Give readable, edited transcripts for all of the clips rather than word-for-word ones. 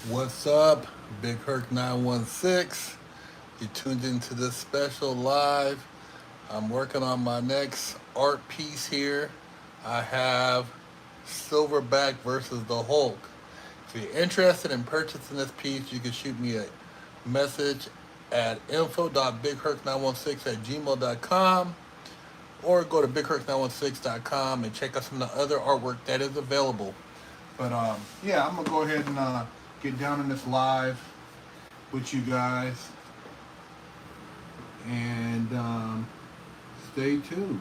What's up? BigHerc916. You tuned into this special live. I'm working on my next art piece here. I have Silverback versus the Hulk. If you're interested in purchasing this piece, you can shoot me a message at info.bigherc916 at gmail.com or go to bigherc916.com and check out some of the other artwork that is available. But yeah, I'm gonna go ahead and get down in this live with you guys, and stay tuned.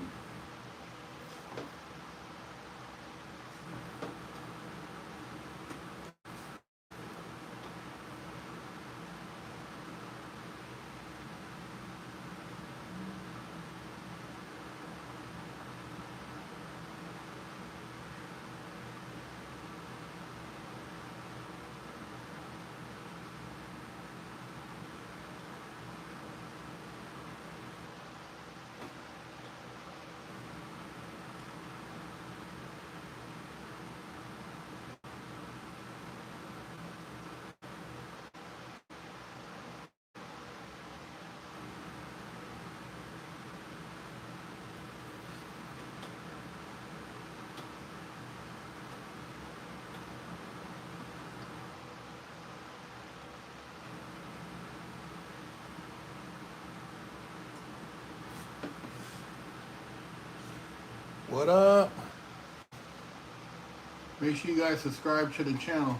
What up? Make sure you guys subscribe to the channel.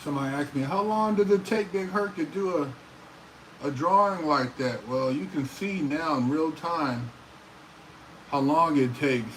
Somebody asked me, how long does it take Big Herc to do a drawing like that? Well, you can see now in real time how long it takes.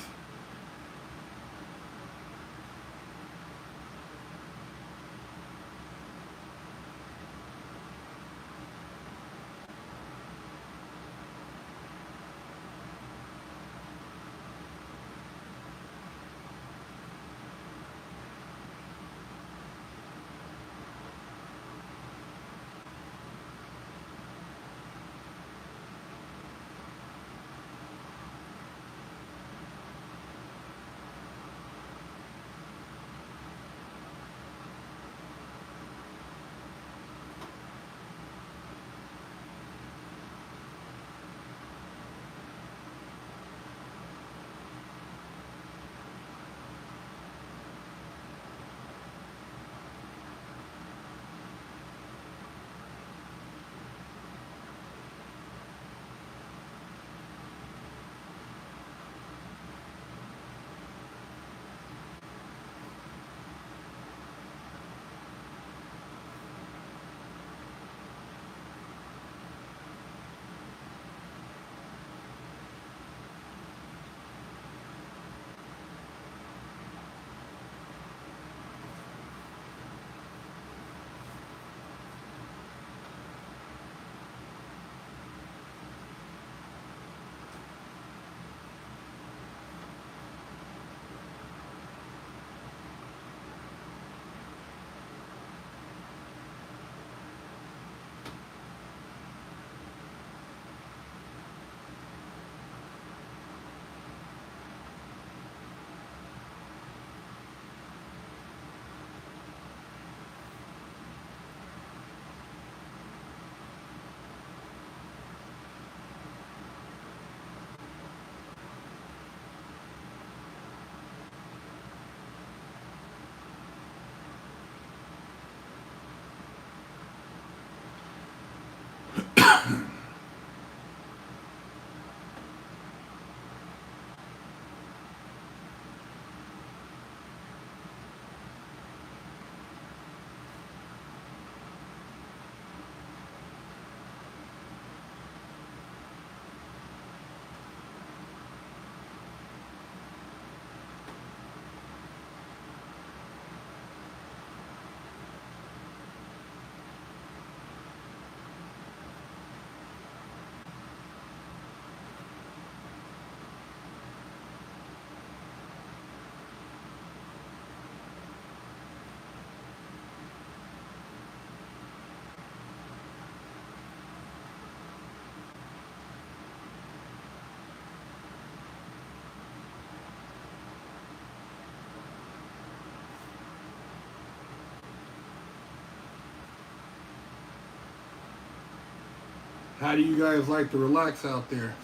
How do you guys like to relax out there?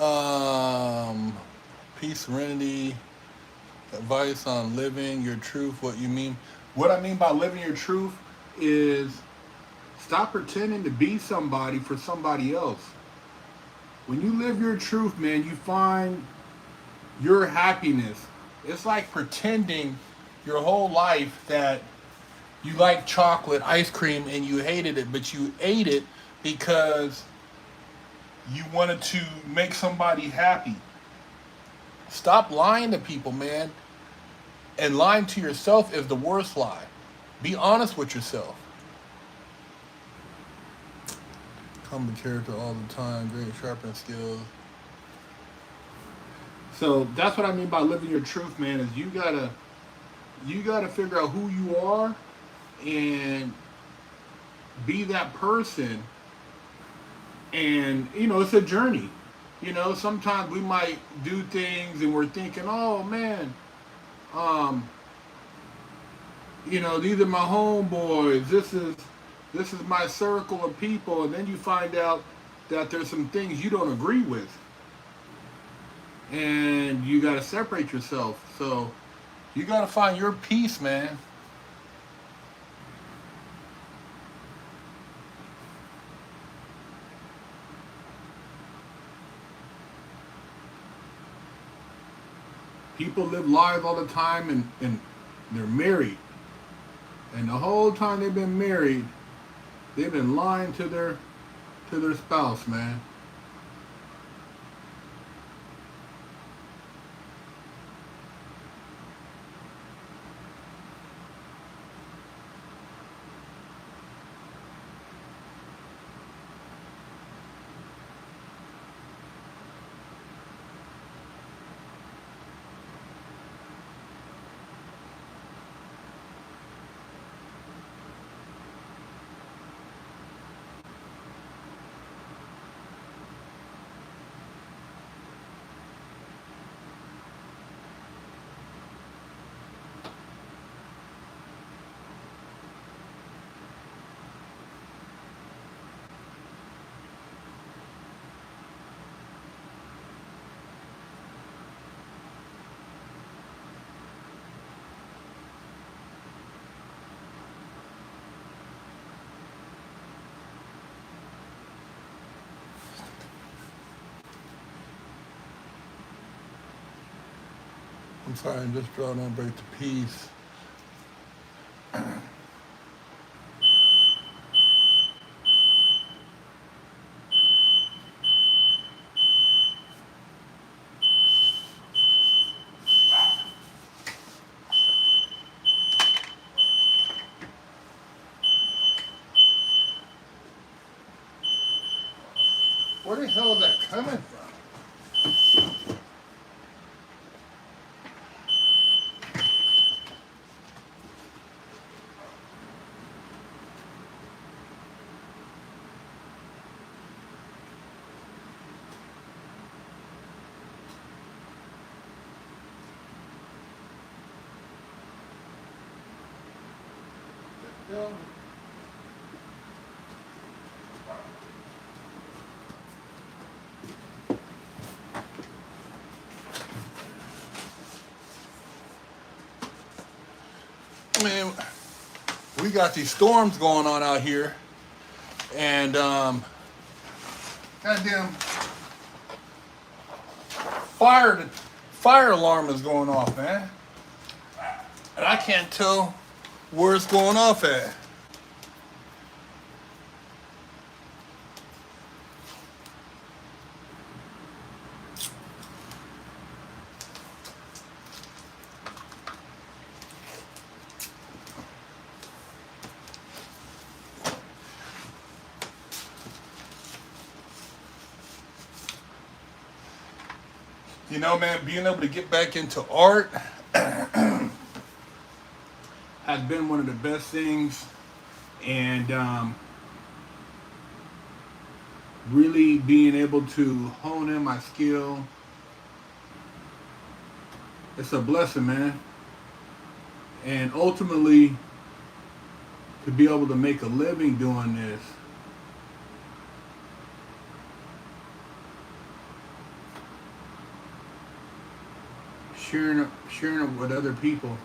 um, Peace, serenity, advice on living your truth. What you mean? What I mean by living your truth is stop pretending to be somebody for somebody else. When you live your truth, man, you find your happiness. It's like pretending your whole life that you like chocolate ice cream and you hated it, but you ate it because you wanted to make somebody happy. Stop lying to people, man. And lying to yourself is the worst lie. Be honest with yourself. Common character all the time, great sharpening skills. So that's what I mean by living your truth, man, is you gotta figure out who you are and be that person. And it's a journey. Sometimes we might do things and we're thinking, oh man, um, these are my homeboys. This is my circle of people, and then you find out that there's some things you don't agree with, and you got to separate yourself. So you got to find your peace, man. People live lives all the time and They're married. And the whole time they've been married, they've been lying to their spouse, man. I'm sorry, I'm just drawing on break the piece. Where the hell is that coming from? Yeah. I mean, we got these storms going on out here, and goddamn fire alarm is going off, man, and I can't tell where it's going off at. You know, man, being able to get back into art has been one of the best things, and really being able to hone in my skill, it's a blessing, man. And ultimately, to be able to make a living doing this, sharing it with other people.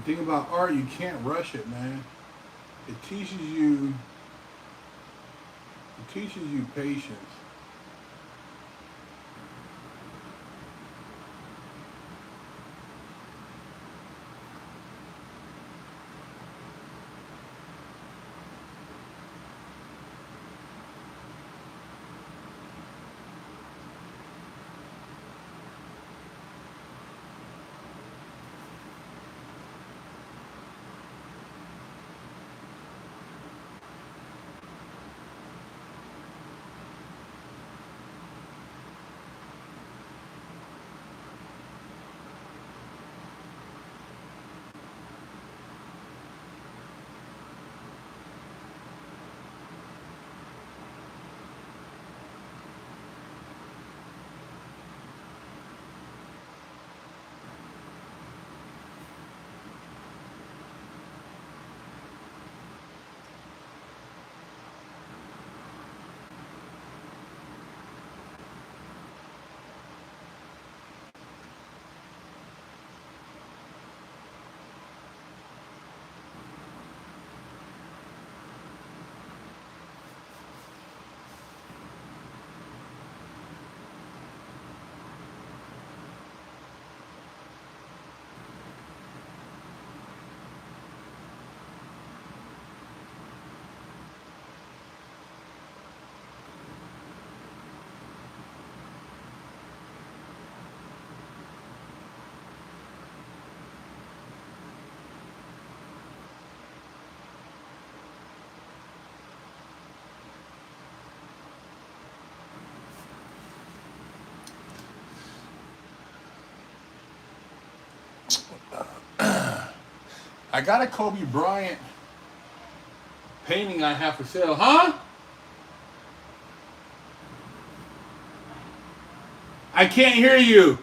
thing about art, you can't rush it, man. It teaches you patience. I got a Kobe Bryant painting I have for sale. Huh? I can't hear you.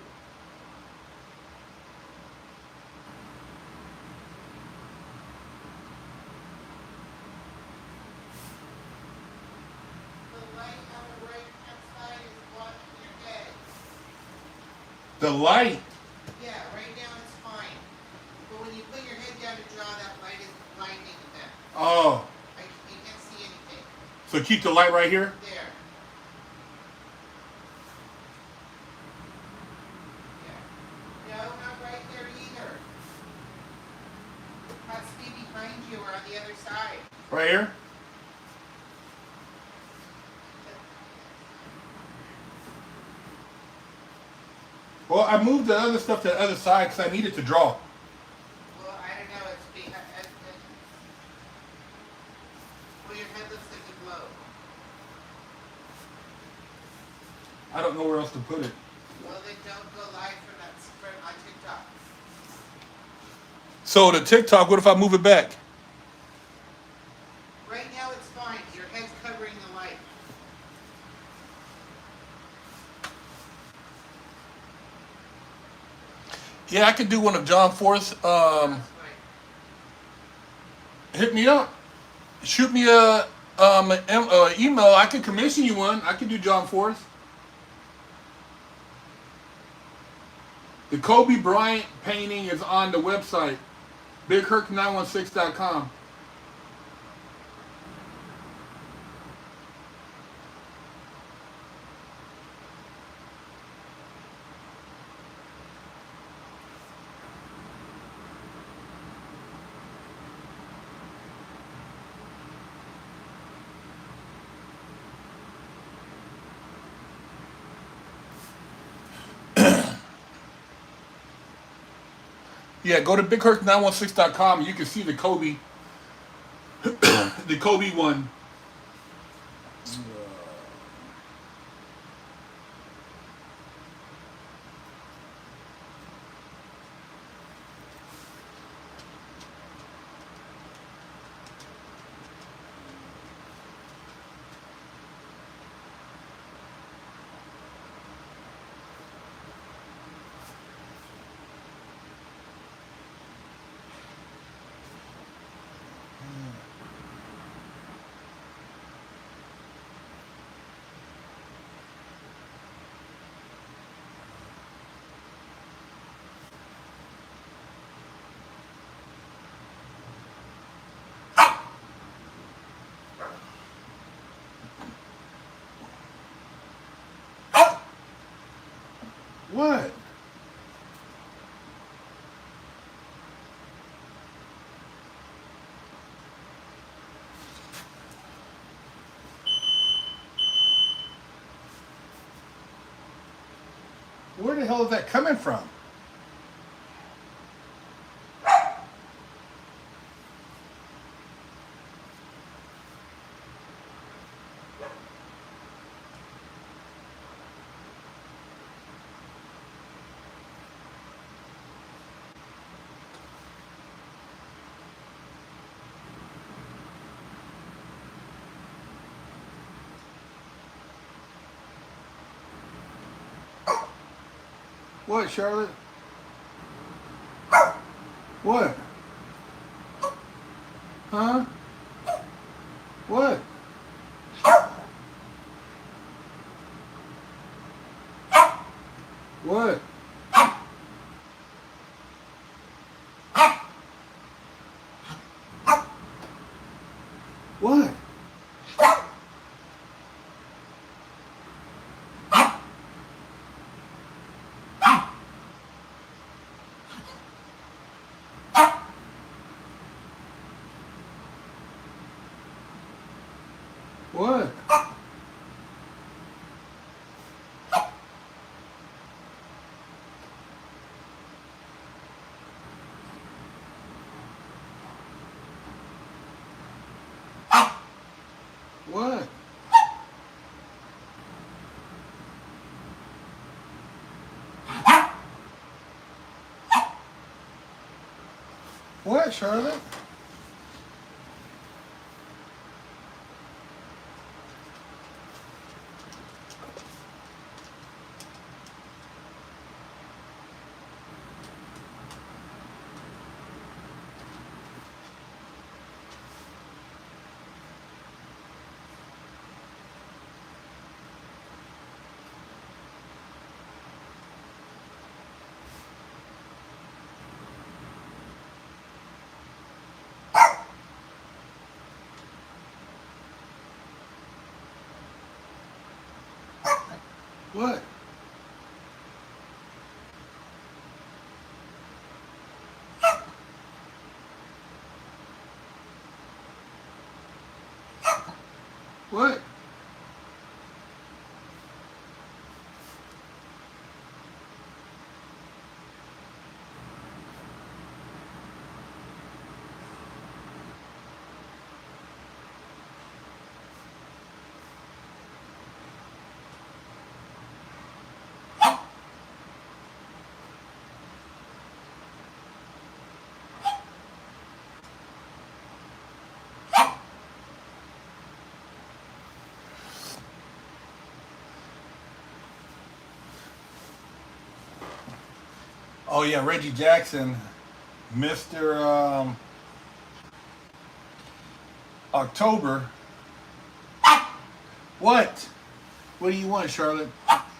The light. Yeah, right now it's fine. But when you put your head down to draw, that light is blinding them. Oh. You can't see anything. So keep the light right here? There. Yeah. No, not right there either. Has to be behind you or on the other side. Right here? Well, I moved the other stuff to the other side because I needed to draw. Well, I don't know. It's behind. Well, your head looks like a globe. I don't know where else to put it. Well, then don't go live for that on TikTok. So the TikTok, what if I move it back? Right now it's fine. Your head's covering the light. Yeah, I could do one of John Force. Hit me up. Shoot me a email. I can commission you one. I can do John Force. The Kobe Bryant painting is on the website, BigHerc916.com. Yeah, go to BigHerc916.com and you can see the Kobe, the Kobe one. What? Where the hell is that coming from? What, Charlotte? What? Huh? What? What? What? What? What? What, Charlotte? What? What? Oh yeah, Reggie Jackson, Mr. October. What? What do you want, Charlotte?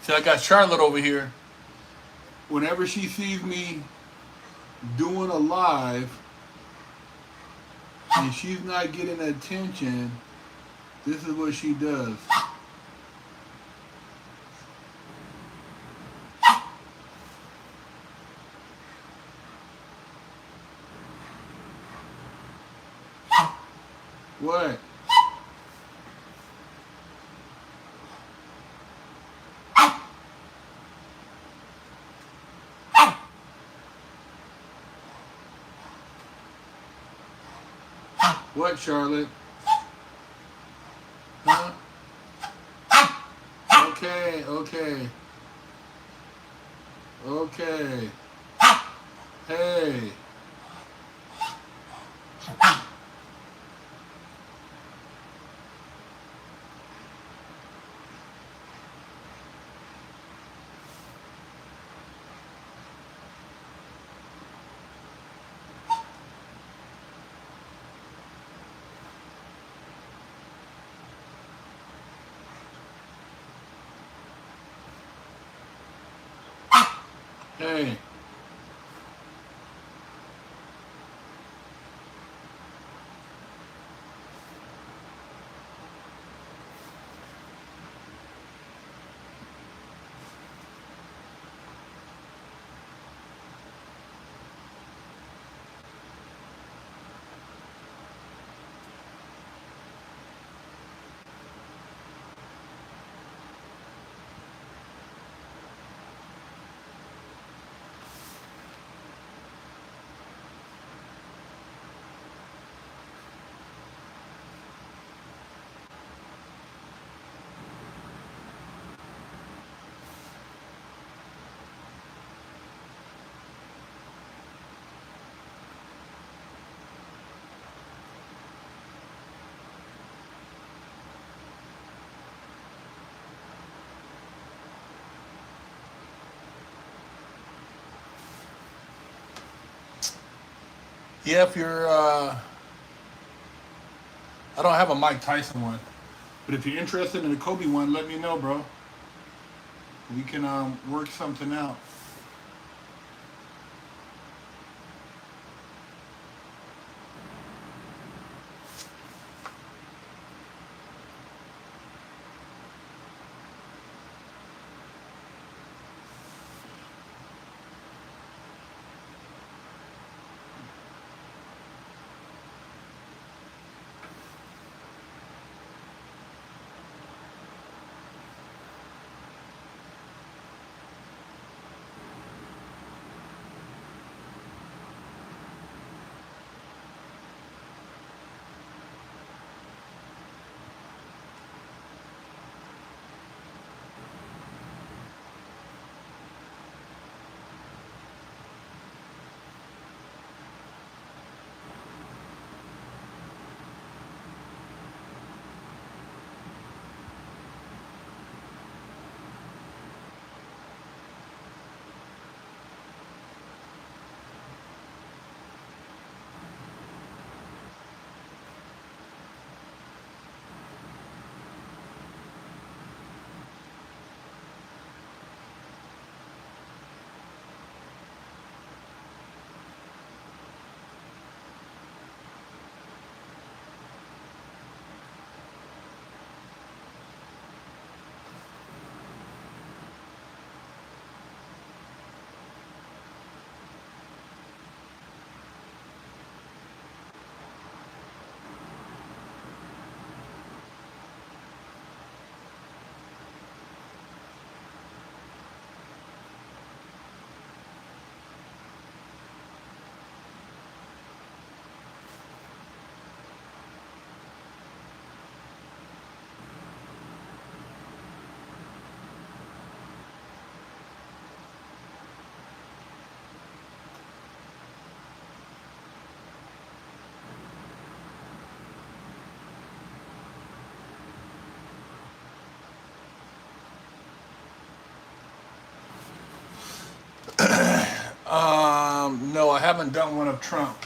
See, I got Charlotte over here. Whenever she sees me doing a live and she's not getting attention, this is what she does. What? What, Charlotte? Huh? Okay, okay. Okay. Hey. Hey. Yeah, if you're, I don't have a Mike Tyson one, but if you're interested in a Kobe one, let me know, bro. We can work something out. No, I haven't done one of Trump.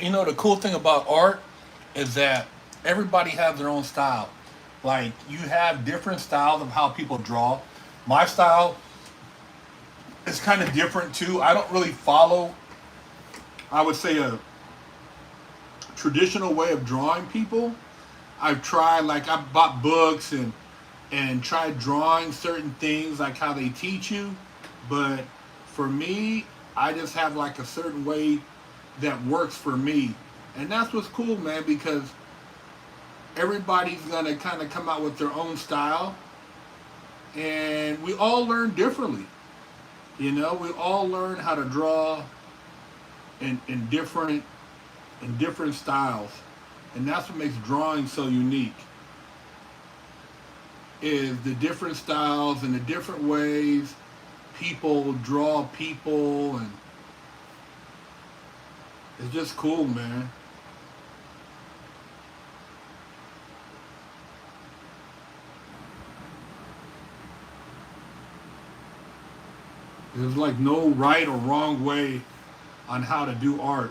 You know, the cool thing about art is that everybody has their own style. Like, you have different styles of how people draw. My style is kind of different too. I don't really follow, I would say, a traditional way of drawing people. I've tried, like, I bought books and tried drawing certain things like how they teach you, but for me, I just have like a certain way that works for me. And that's what's cool, man, because everybody's gonna kind of come out with their own style. And we all learn differently. You know, we all learn how to draw in different styles. And that's what makes drawing so unique. Is the different styles and the different ways people draw people, and it's just cool, man. There's like no right or wrong way on how to do art.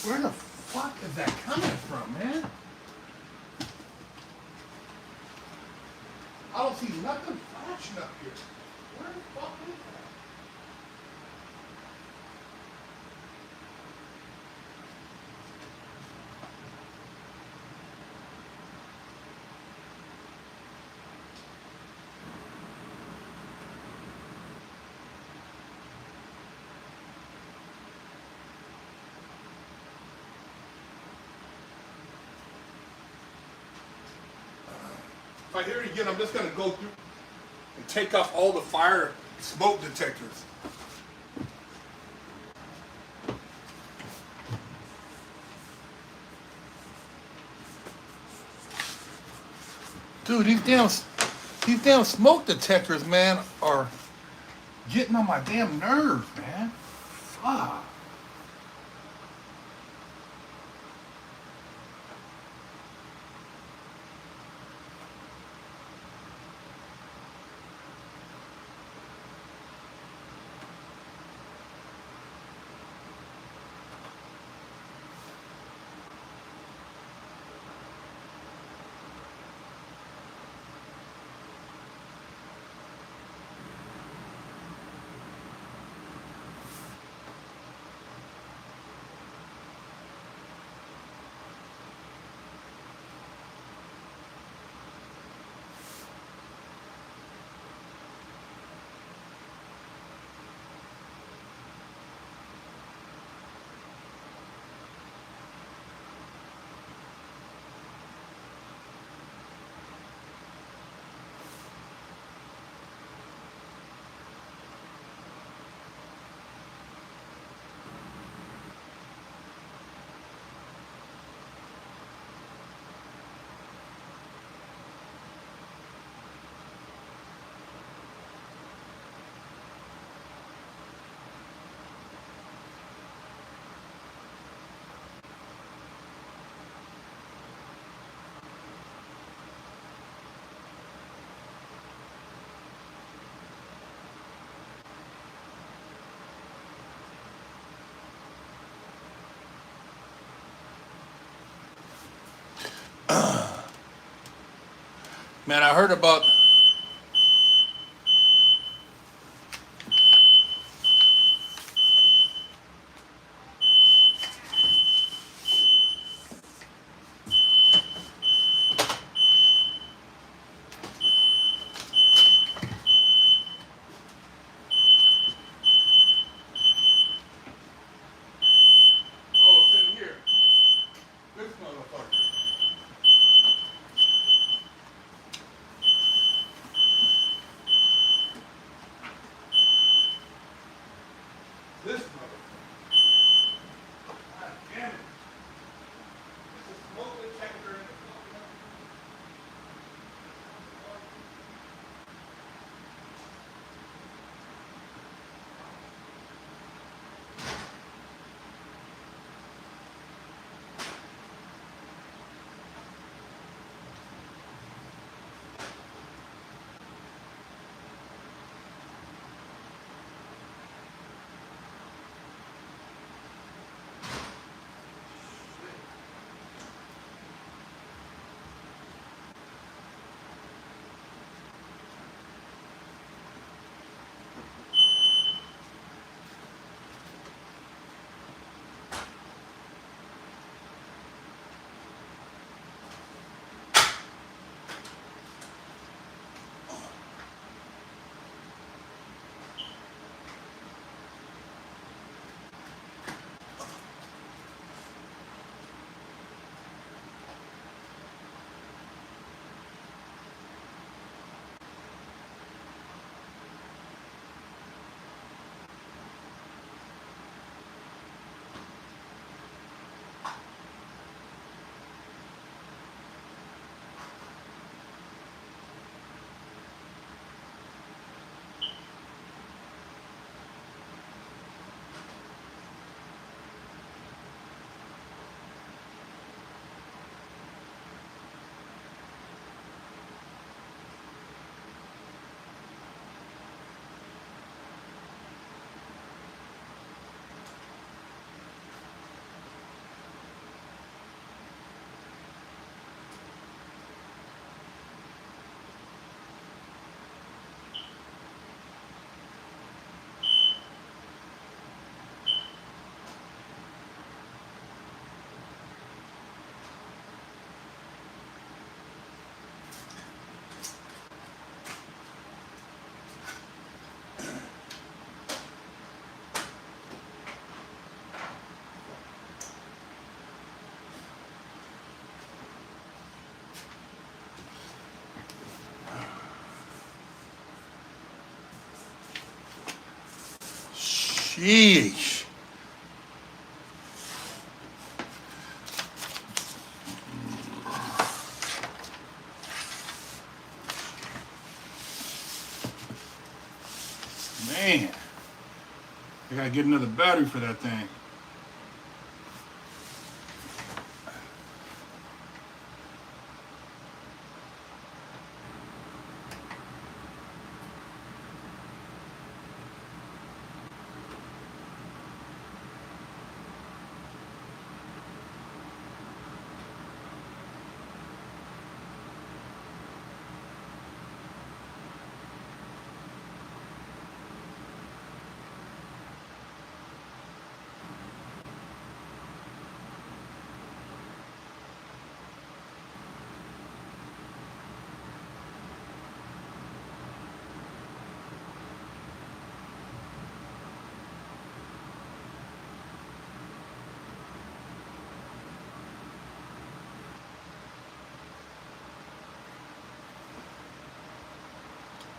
Where the fuck is that coming from, man? I don't see nothing flashing up here. Where the fuck is that? If I hear it again, I'm just gonna go through and take off all the fire smoke detectors. Dude, these damn smoke detectors, man, are getting on my damn nerves, man. Fuck. Man, I heard about. Sheesh. Man, I gotta get another battery for that thing.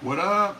What up?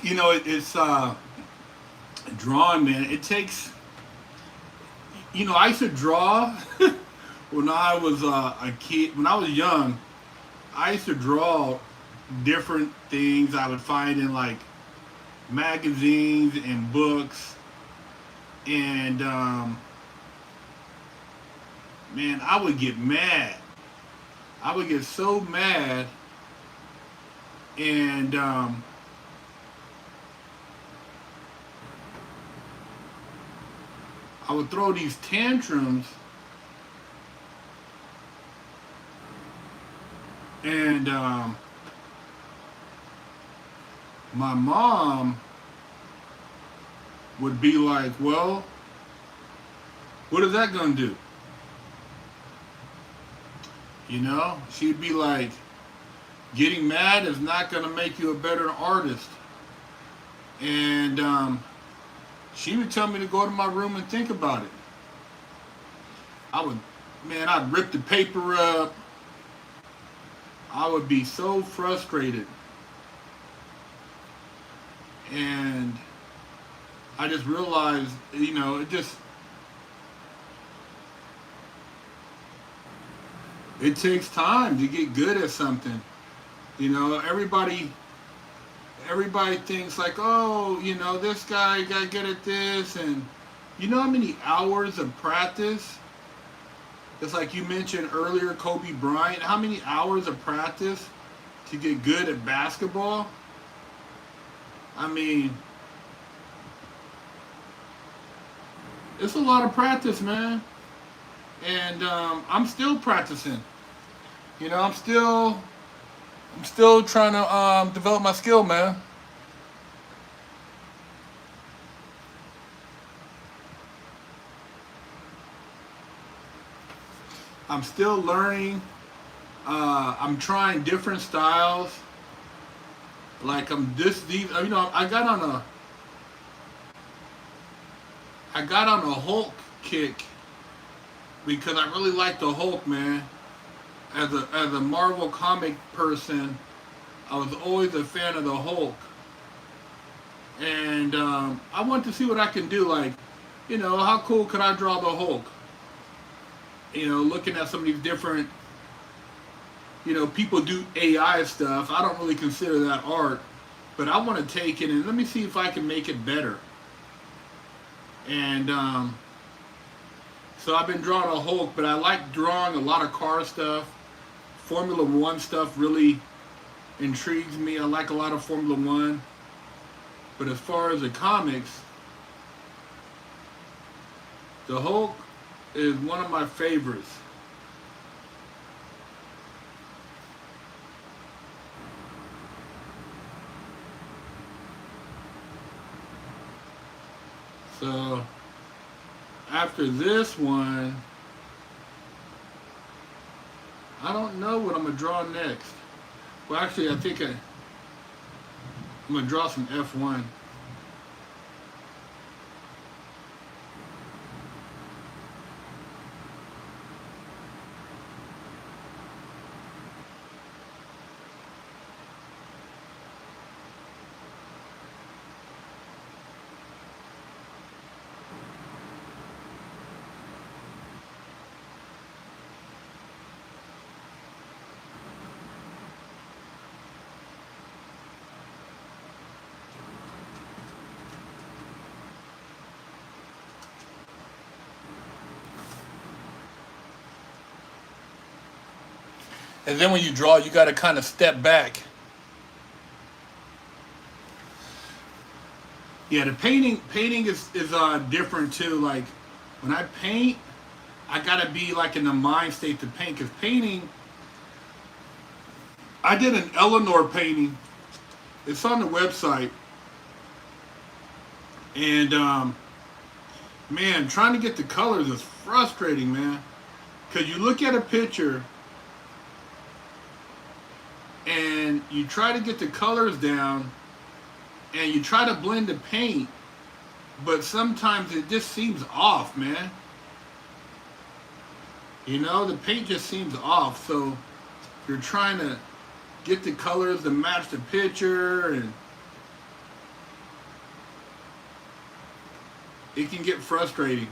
You know, it's drawing, man. It takes, you know, I used to draw when I was a kid. When I was young, I used to draw different things I would find in like magazines and books, and man, I would get mad. I would get so mad, and I would throw these tantrums, and my mom would be like, well, what is that gonna do? You know, she'd be like, getting mad is not gonna make you a better artist. And she would tell me to go to my room and think about it. I would, man, I'd rip the paper up. I would be so frustrated. And I just realized, you know, it takes time to get good at something. You know, everybody thinks like, oh, you know, this guy got good at this, and you know how many hours of practice It's like you mentioned earlier, Kobe Bryant. How many hours of practice to get good at basketball? I mean, it's a lot of practice, man. And I'm still practicing. You know, I'm still trying to develop my skill, man. I'm still learning. I'm trying different styles. Like these. You know, I got on a Hulk kick because I really like the Hulk, man. As a Marvel comic person, I was always a fan of the Hulk, and I want to see what I can do. Like, you know, how cool could I draw the Hulk? You know, looking at some of these different, you know, people do AI stuff. I don't really consider that art, but I want to take it and let me see if I can make it better. And so I've been drawing a Hulk, but I like drawing a lot of car stuff. Formula One stuff really intrigues me. I like a lot of Formula One. But as far as the comics, the Hulk is one of my favorites. So after this one, I don't know what I'm gonna draw next. Well, actually, I think I'm gonna draw some F1. And then when you draw, you got to kind of step back. Yeah, the painting is different too. Like when I paint, I gotta be like in the mind state to paint. Cause painting, I did an Eleanor painting. It's on the website, and man, trying to get the colors is frustrating, man. Cause you look at a picture and you try to get the colors down and you try to blend the paint, but sometimes it just seems off, man. You know, the paint just seems off. So you're trying to get the colors to match the picture, and it can get frustrating.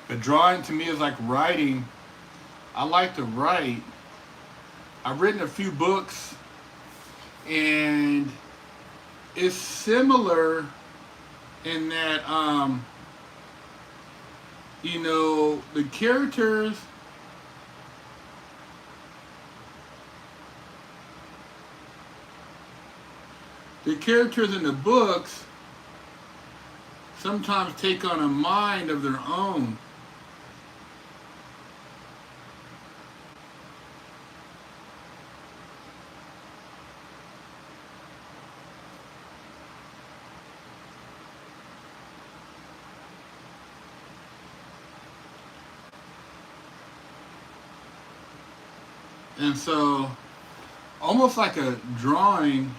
But drawing to me is like writing. I like to write. I've written a few books, and it's similar in that, you know, the characters in the books sometimes take on a mind of their own. And so, almost like a drawing,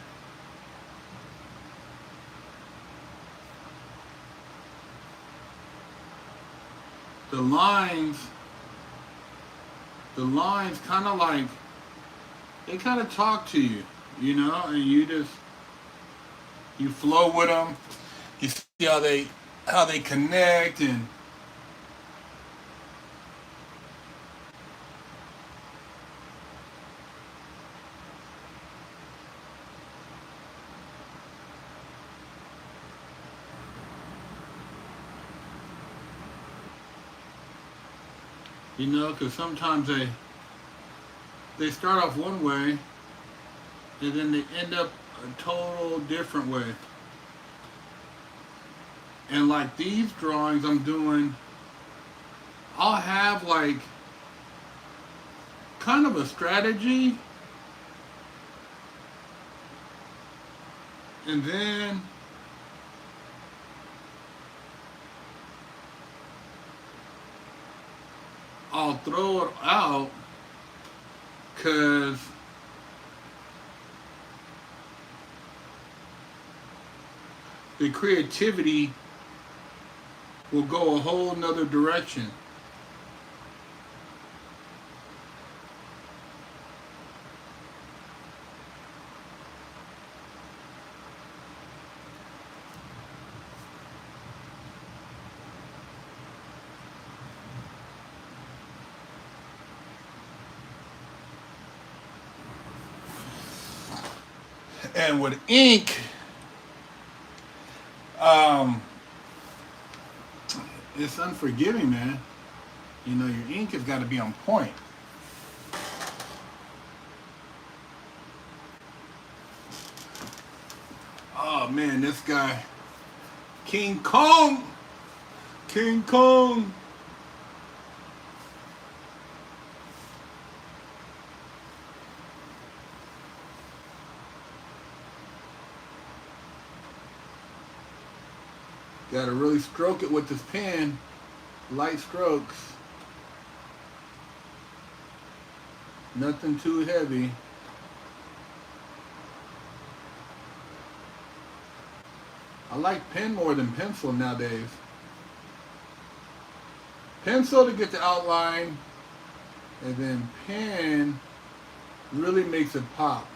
the lines kind of like, they kind of talk to you, you know, and you You flow with them. You see how they connect, and you know, because sometimes they start off one way, and then they end up a total different way. And like these drawings I'm doing, I'll have like kind of a strategy, and then I'll throw it out because the creativity will go a whole nother direction. And with ink, it's unforgiving, man. You know, your ink has got to be on point. Oh man, this guy, King Kong, King Kong. Got to really stroke it with this pen, light strokes. Nothing too heavy. I like pen more than pencil nowadays. Pencil to get the outline, and then pen really makes it pop.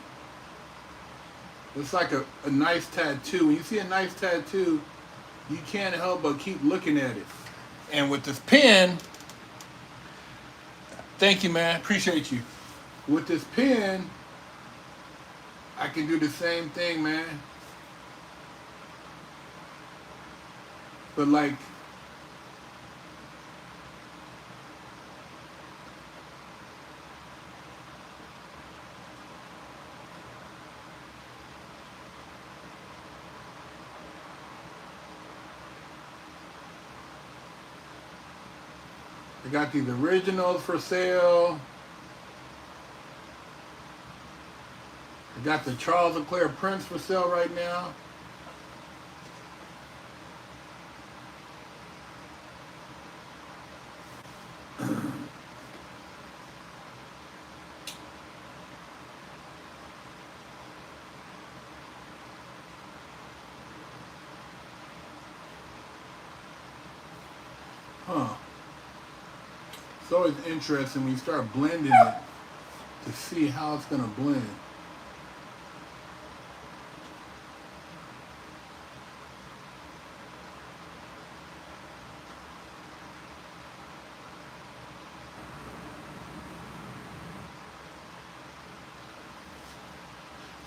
It's like a nice tattoo. When you see a nice tattoo, you can't help but keep looking at it. And with this pen, thank you, man. Appreciate you. With this pen, I can do the same thing, man. But like, I got these originals for sale. I got the Charles Leclerc prints for sale right now. Huh. It's always interesting when you start blending it to see how it's going to blend.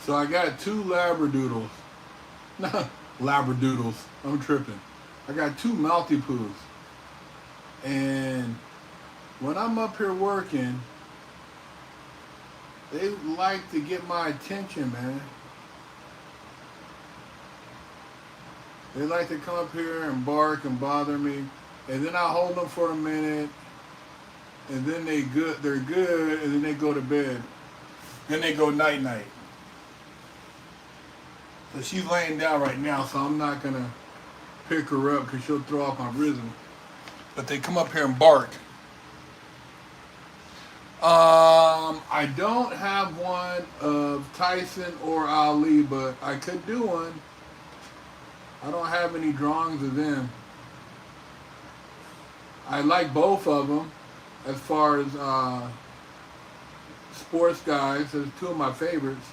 So I got two labradoodles. Nah, labradoodles. I'm tripping. I got two Maltipoos. And when I'm up here working, they like to get my attention, man. They like to come up here and bark and bother me. And then I hold them for a minute. And then they're good, and then they go to bed. Then they go night-night. So she's laying down right now, so I'm not going to pick her up because she'll throw off my rhythm. But they come up here and bark. I don't have one of Tyson or Ali, but I could do one. I don't have any drawings of them. I like both of them as far as sports guys. They're two of my favorites.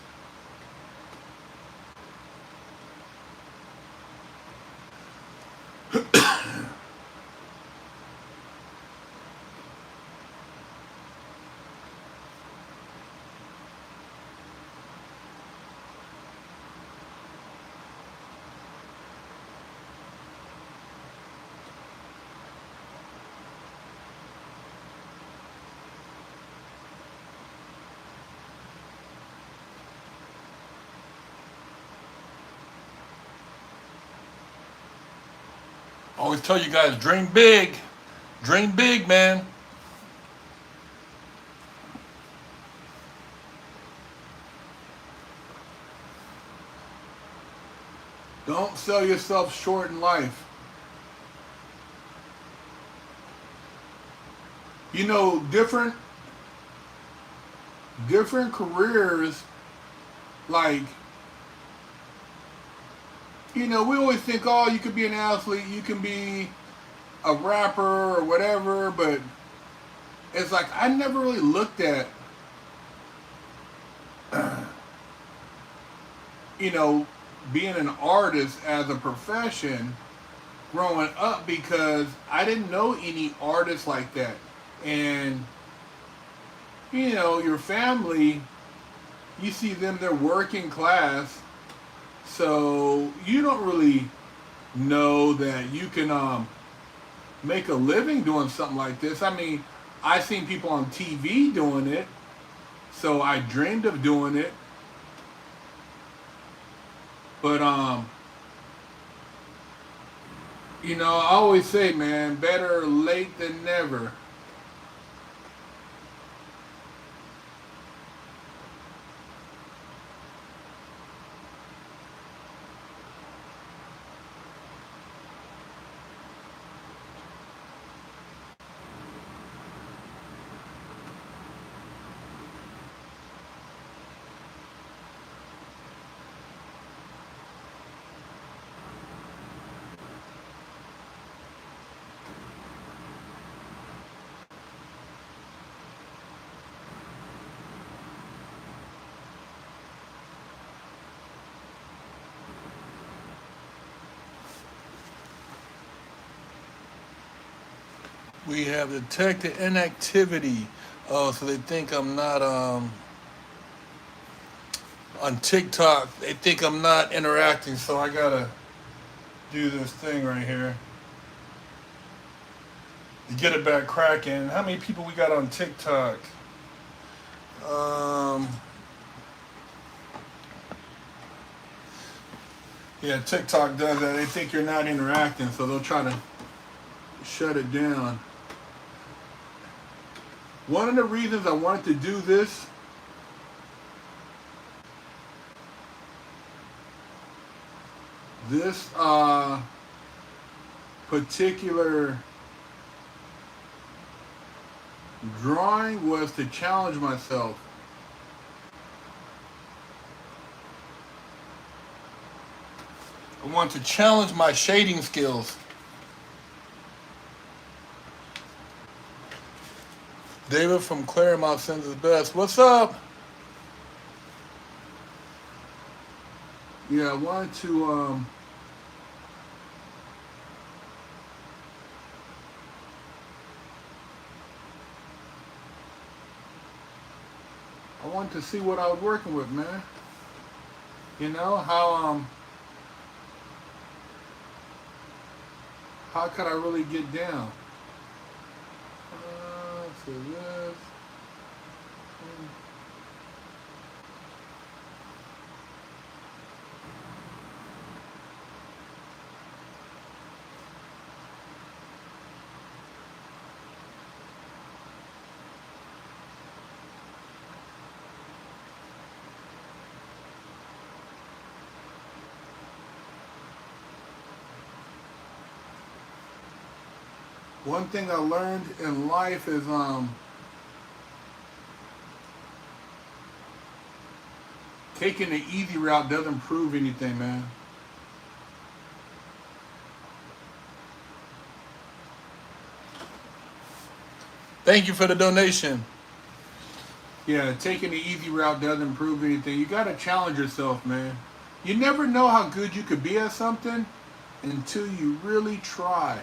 Always tell you guys, dream big. Dream big, man. Don't sell yourself short in life. You know, different careers, like, you know, we always think, oh, you could be an athlete, you can be a rapper or whatever, but it's like I never really looked at, you know, being an artist as a profession growing up, because I didn't know any artists like that. And, you know, your family, you see them, they're working class, so you don't really know that you can make a living doing something like this. I mean, I seen people on TV doing it, so I dreamed of doing it. But you know, I always say, man, better late than never. We have detected inactivity. Oh, so they think I'm not on TikTok. They think I'm not interacting, so I gotta do this thing right here to get it back cracking. How many people we got on TikTok? Um, yeah, TikTok does that. They think you're not interacting, so they'll try to shut it down. One of the reasons I wanted to do this particular drawing was to challenge myself. I want to challenge my shading skills. David from Claremont sends his best. What's up? Yeah, I wanted to see what I was working with, man. You know, how could I really get down? So this. One thing I learned in life is taking the easy route doesn't prove anything, man. Thank you for the donation. Yeah, taking the easy route doesn't prove anything. You gotta challenge yourself, man. You never know how good you could be at something until you really try.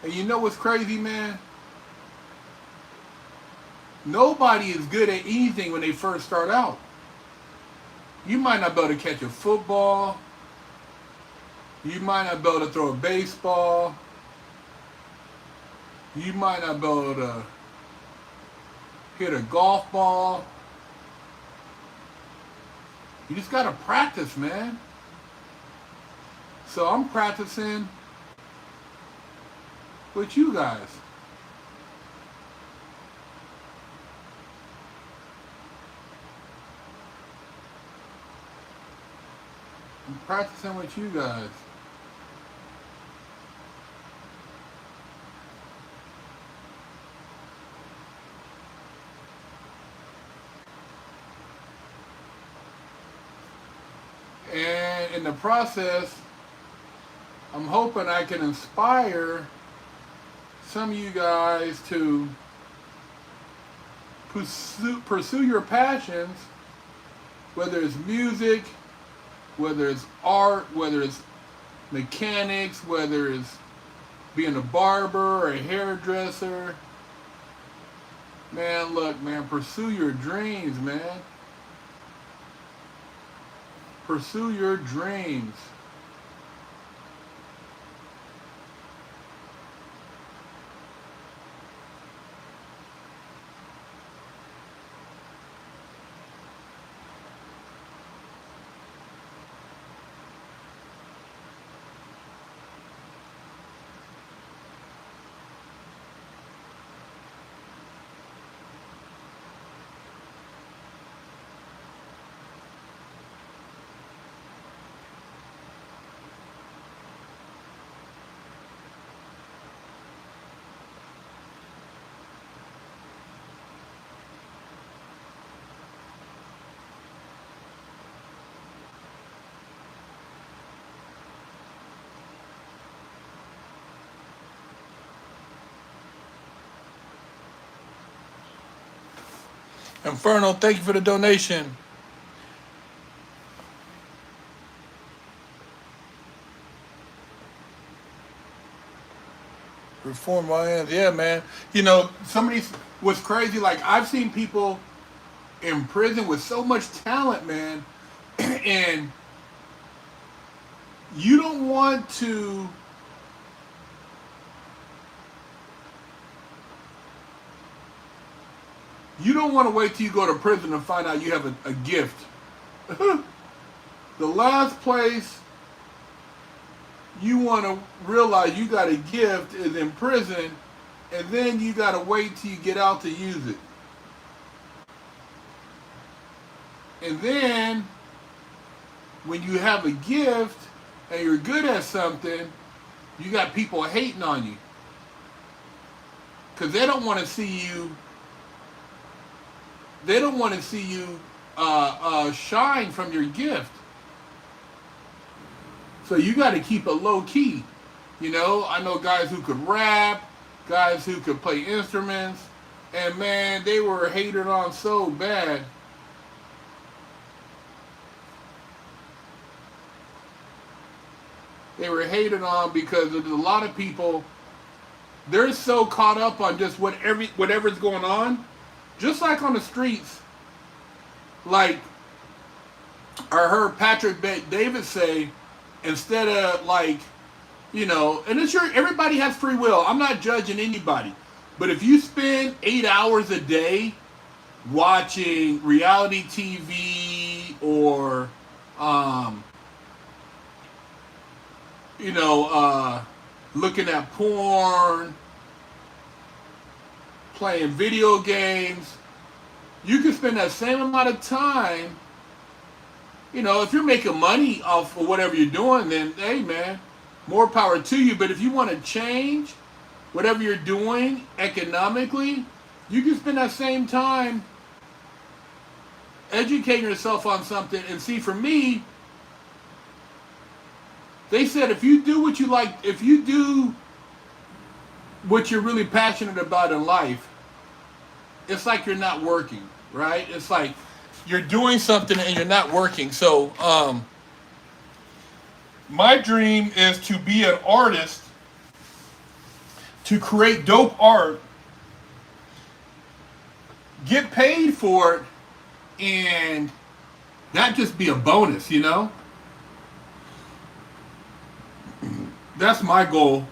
And you know what's crazy, man? Nobody is good at anything when they first start out. You might not be able to catch a football. You might not be able to throw a baseball. You might not be able to hit a golf ball. You just gotta practice, man. So I'm practicing with you guys. I'm practicing with you guys. And in the process, I'm hoping I can inspire some of you guys to pursue your passions, whether it's music, whether it's art, whether it's mechanics, whether it's being a barber or a hairdresser. Man, look, man, pursue your dreams, man. Pursue your dreams. Inferno, thank you for the donation. Reform my hands. Yeah, man. You know, somebody's what's crazy, like I've seen people in prison with so much talent, man, and you don't want to wait till you go to prison to find out you have a gift. The last place you want to realize you got a gift is in prison, and then you got to wait till you get out to use it. And then when you have a gift and you're good at something, you got people hating on you because they don't want to see you. They don't want to see you shine from your gift. So you got to keep it low key. You know, I know guys who could rap, guys who could play instruments, and man, they were hated on so bad. They were hated on because there's a lot of people, they're so caught up on just whatever's going on. Just like on the streets, like I heard Patrick David say, instead of like, you know, and it's your, everybody has free will. I'm not judging anybody. But if you spend 8 hours a day watching reality TV or, you know, looking at porn, playing video games, you can spend that same amount of time. You know, if you're making money off of whatever you're doing, then hey man, more power to you. But if you want to change whatever you're doing economically, you can spend that same time educating yourself on something. And see, for me, they said if you do what you like, if you do what you're really passionate about in life, it's like you're not working, right? It's like you're doing something and you're not working. So my dream is to be an artist, to create dope art, get paid for it, and not just be a bonus, you know? That's my goal.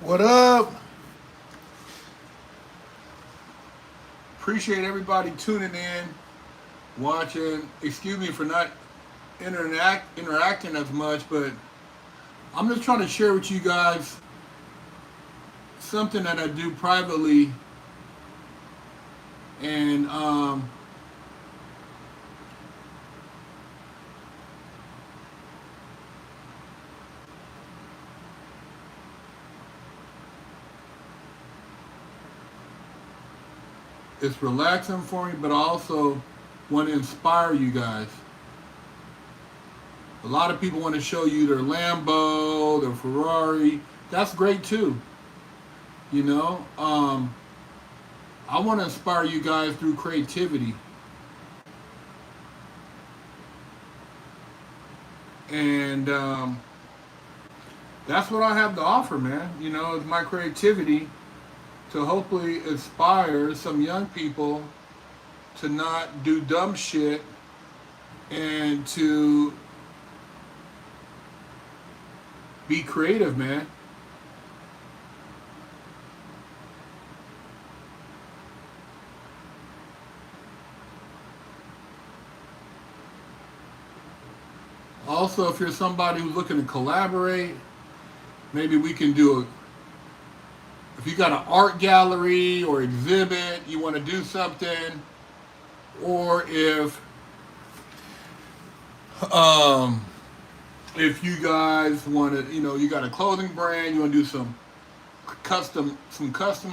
What up? Appreciate everybody tuning in, watching. Excuse me for not interacting as much, but I'm just trying to share with you guys something that I do privately, and it's relaxing for me, but I also want to inspire you guys. A lot of people want to show you their Lambo, their Ferrari. That's great too. You know, I want to inspire you guys through creativity. And that's what I have to offer, man. You know, it's my creativity to hopefully inspire some young people to not do dumb shit and to be creative, man. Also, if you're somebody who's looking to collaborate, maybe we can do if you got an art gallery or exhibit, you want to do something, or if you guys want to, you know, you got a clothing brand, you want to do some custom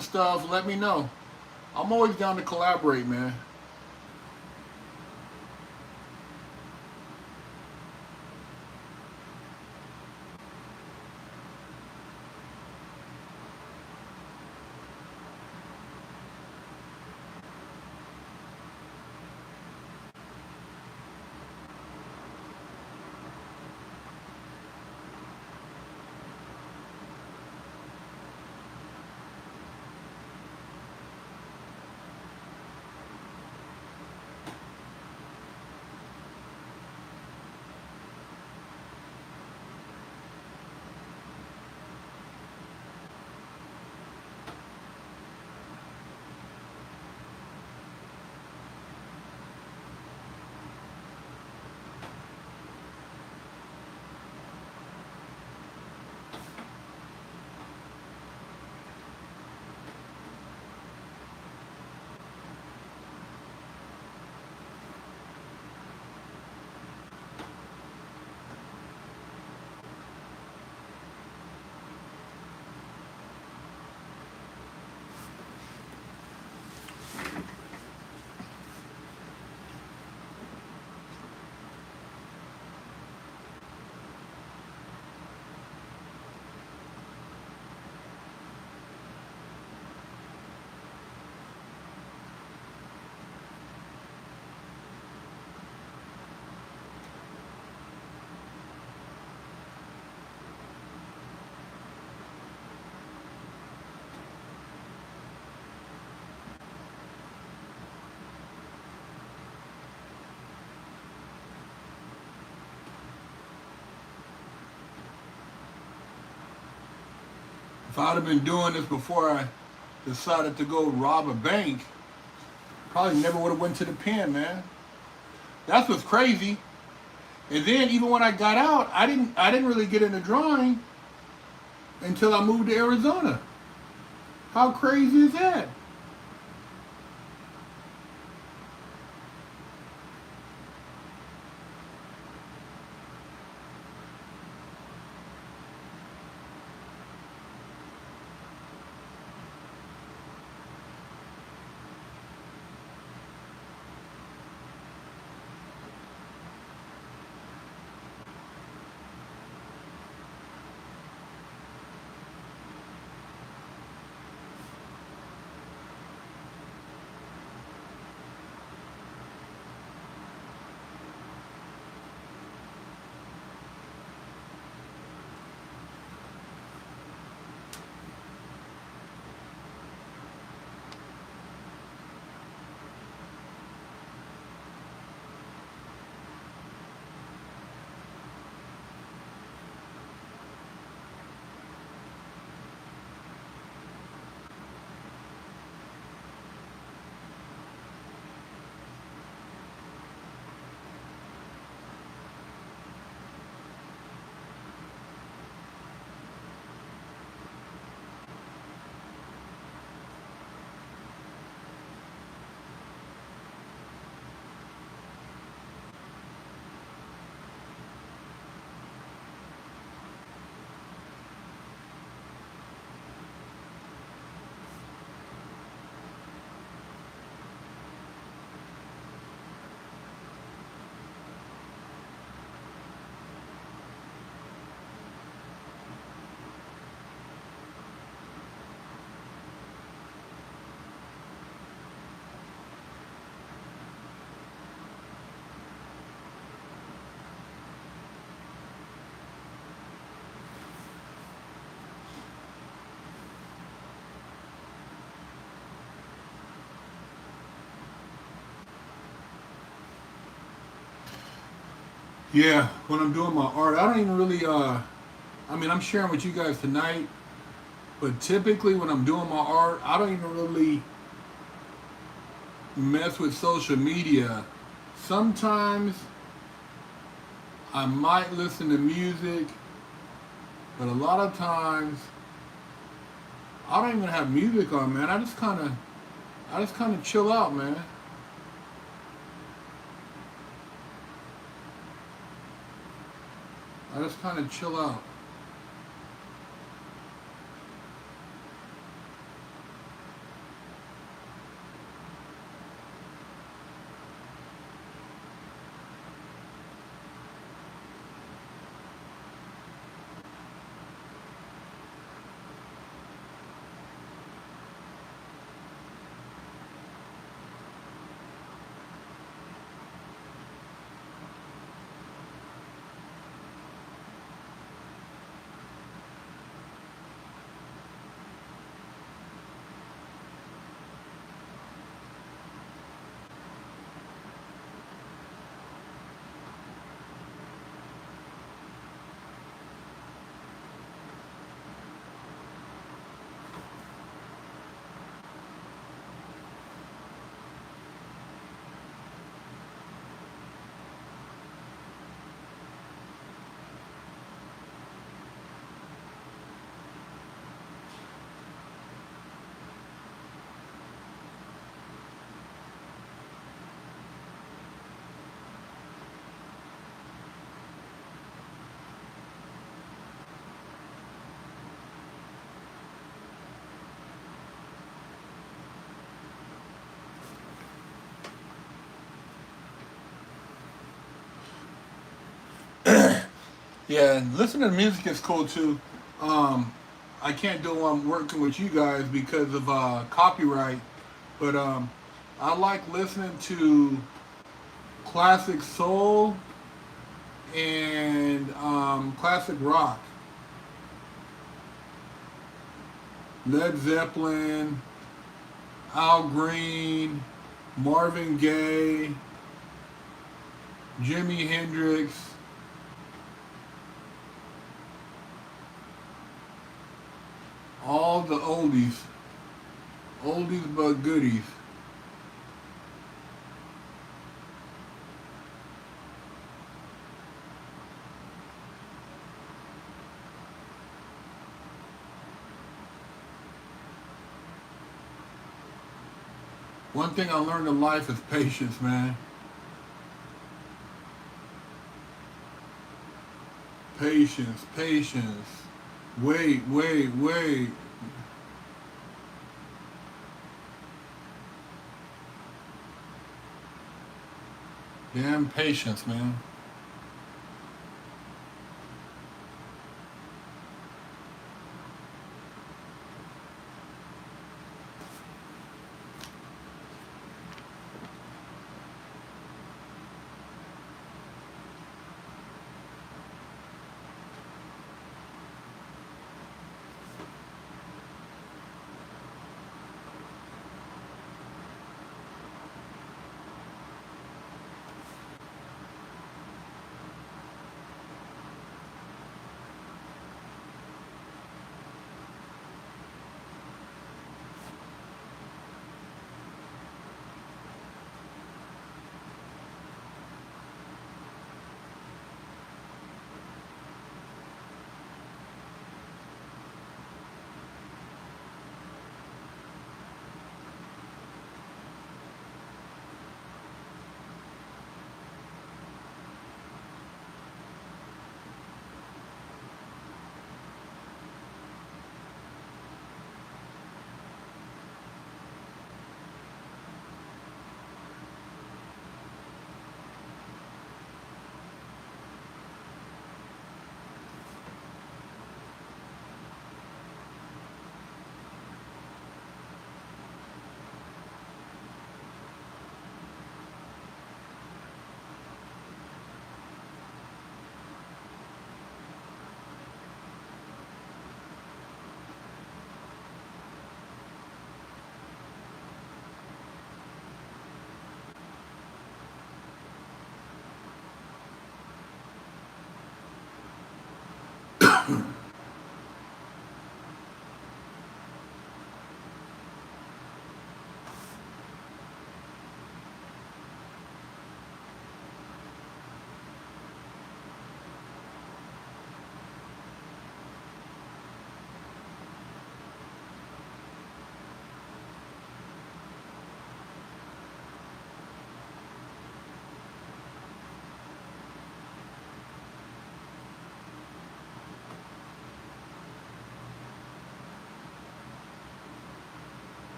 stuff, let me know. I'm always down to collaborate, man. If I'd have been doing this before I decided to go rob a bank, probably never would have went to the pen, man. That's what's crazy. And then even when I got out, I didn't really get into drawing until I moved to Arizona. How crazy is that? Yeah, when I'm doing my art, I don't even really, I mean, I'm sharing with you guys tonight, but typically when I'm doing my art, I don't even really mess with social media. Sometimes I might listen to music, but a lot of times I don't even have music on, man. I just kind of chill out, man. I just kind of chill out. Yeah, and listening to music is cool too. Um, I can't do it while I'm working with you guys because of copyright, but I like listening to classic soul and classic rock. Led Zeppelin, Al Green, Marvin Gaye, Jimi Hendrix, all the oldies. Oldies but goodies. One thing I learned in life is patience, man. Patience, patience. Wait, wait, wait. Damn patience, man.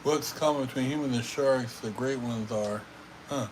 What's common between humans and sharks? The great ones are, huh?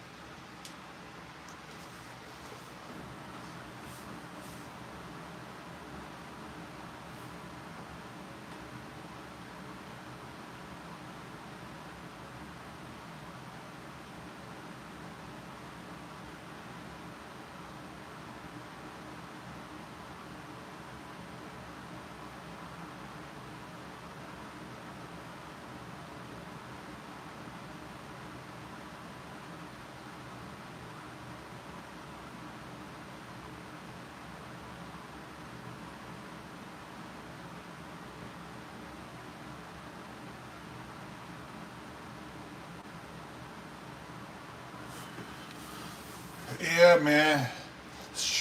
Yeah, man.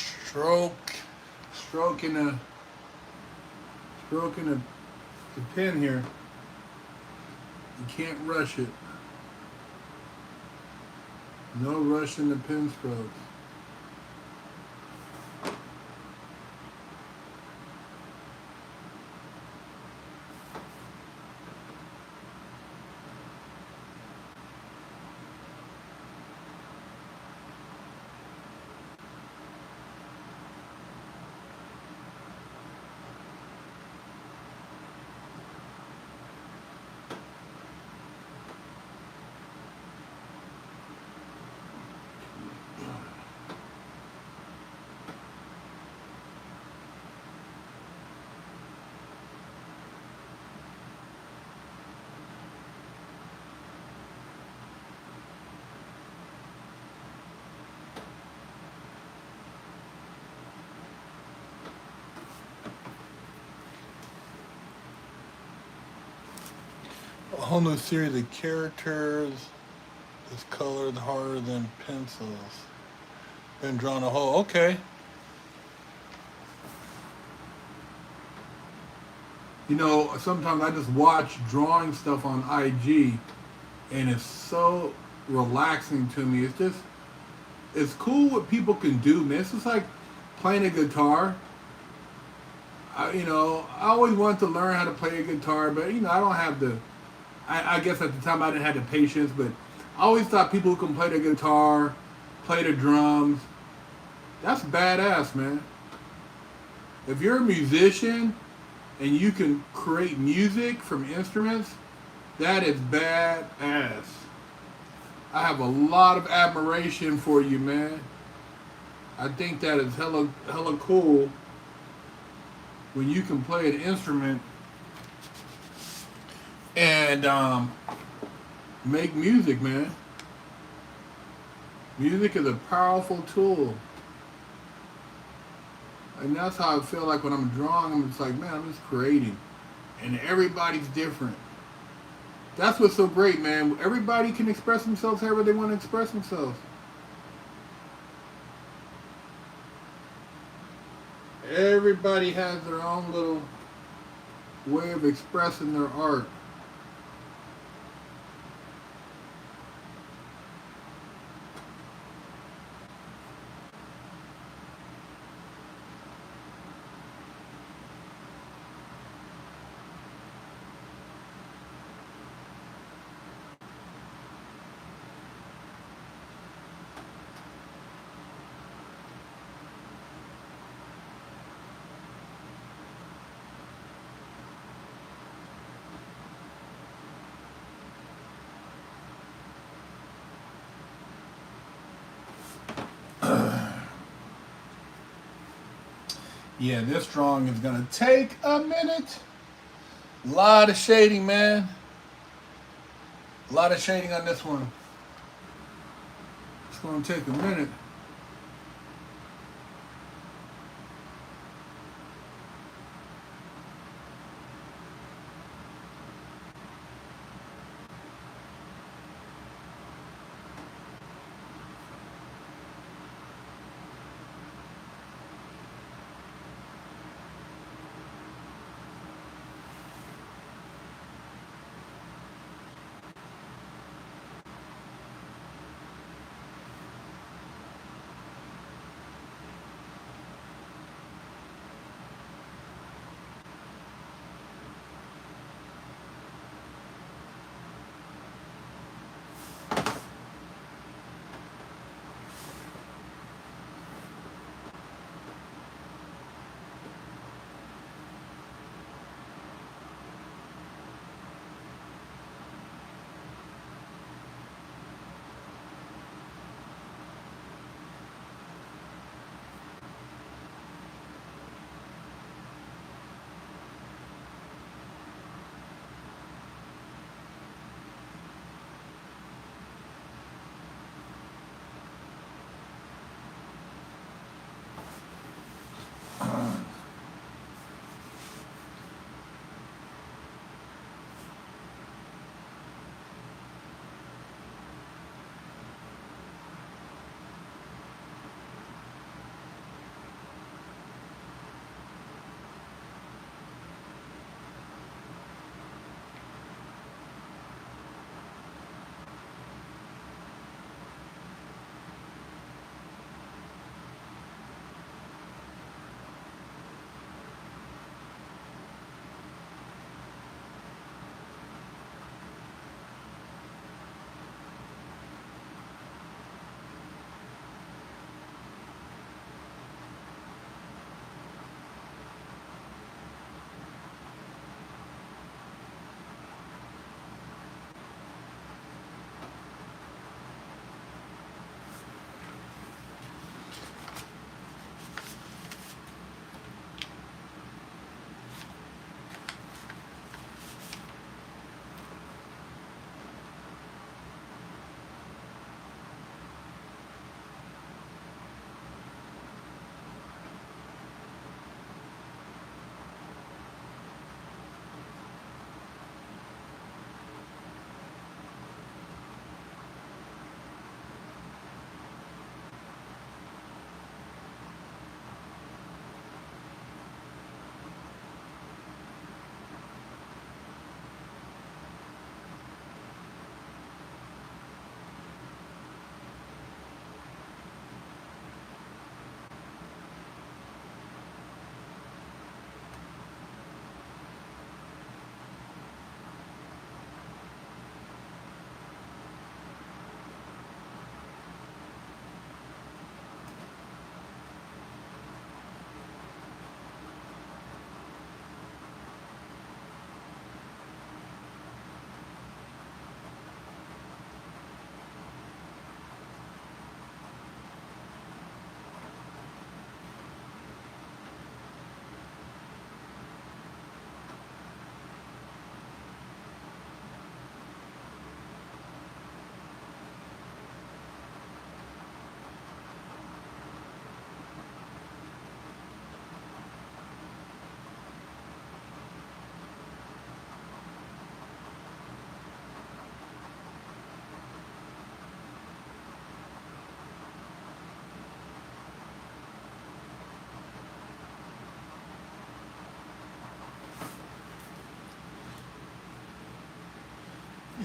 Stroking the pin here. You can't rush it. No rushing the pin strokes. A whole new series of characters is colored harder than pencils. Been drawn a whole, okay. You know, sometimes I just watch drawing stuff on IG and it's so relaxing to me. It's cool what people can do, man. It's just like playing a guitar. I always wanted to learn how to play a guitar, but, I don't have I guess at the time I didn't have the patience, but I always thought people who can play the guitar, play the drums, that's badass, man. If you're a musician and you can create music from instruments, that is badass. I have a lot of admiration for you, man. I think that is hella cool when you can play an instrument and make music, man. Music is a powerful tool. And that's how I feel like when I'm drawing, I'm just like, man, I'm just creating. And everybody's different. That's what's so great, man. Everybody can express themselves however they want to express themselves. Everybody has their own little way of expressing their art. Yeah, this drawing is gonna take a minute. A lot of shading, man. A lot of shading on this one. It's gonna take a minute.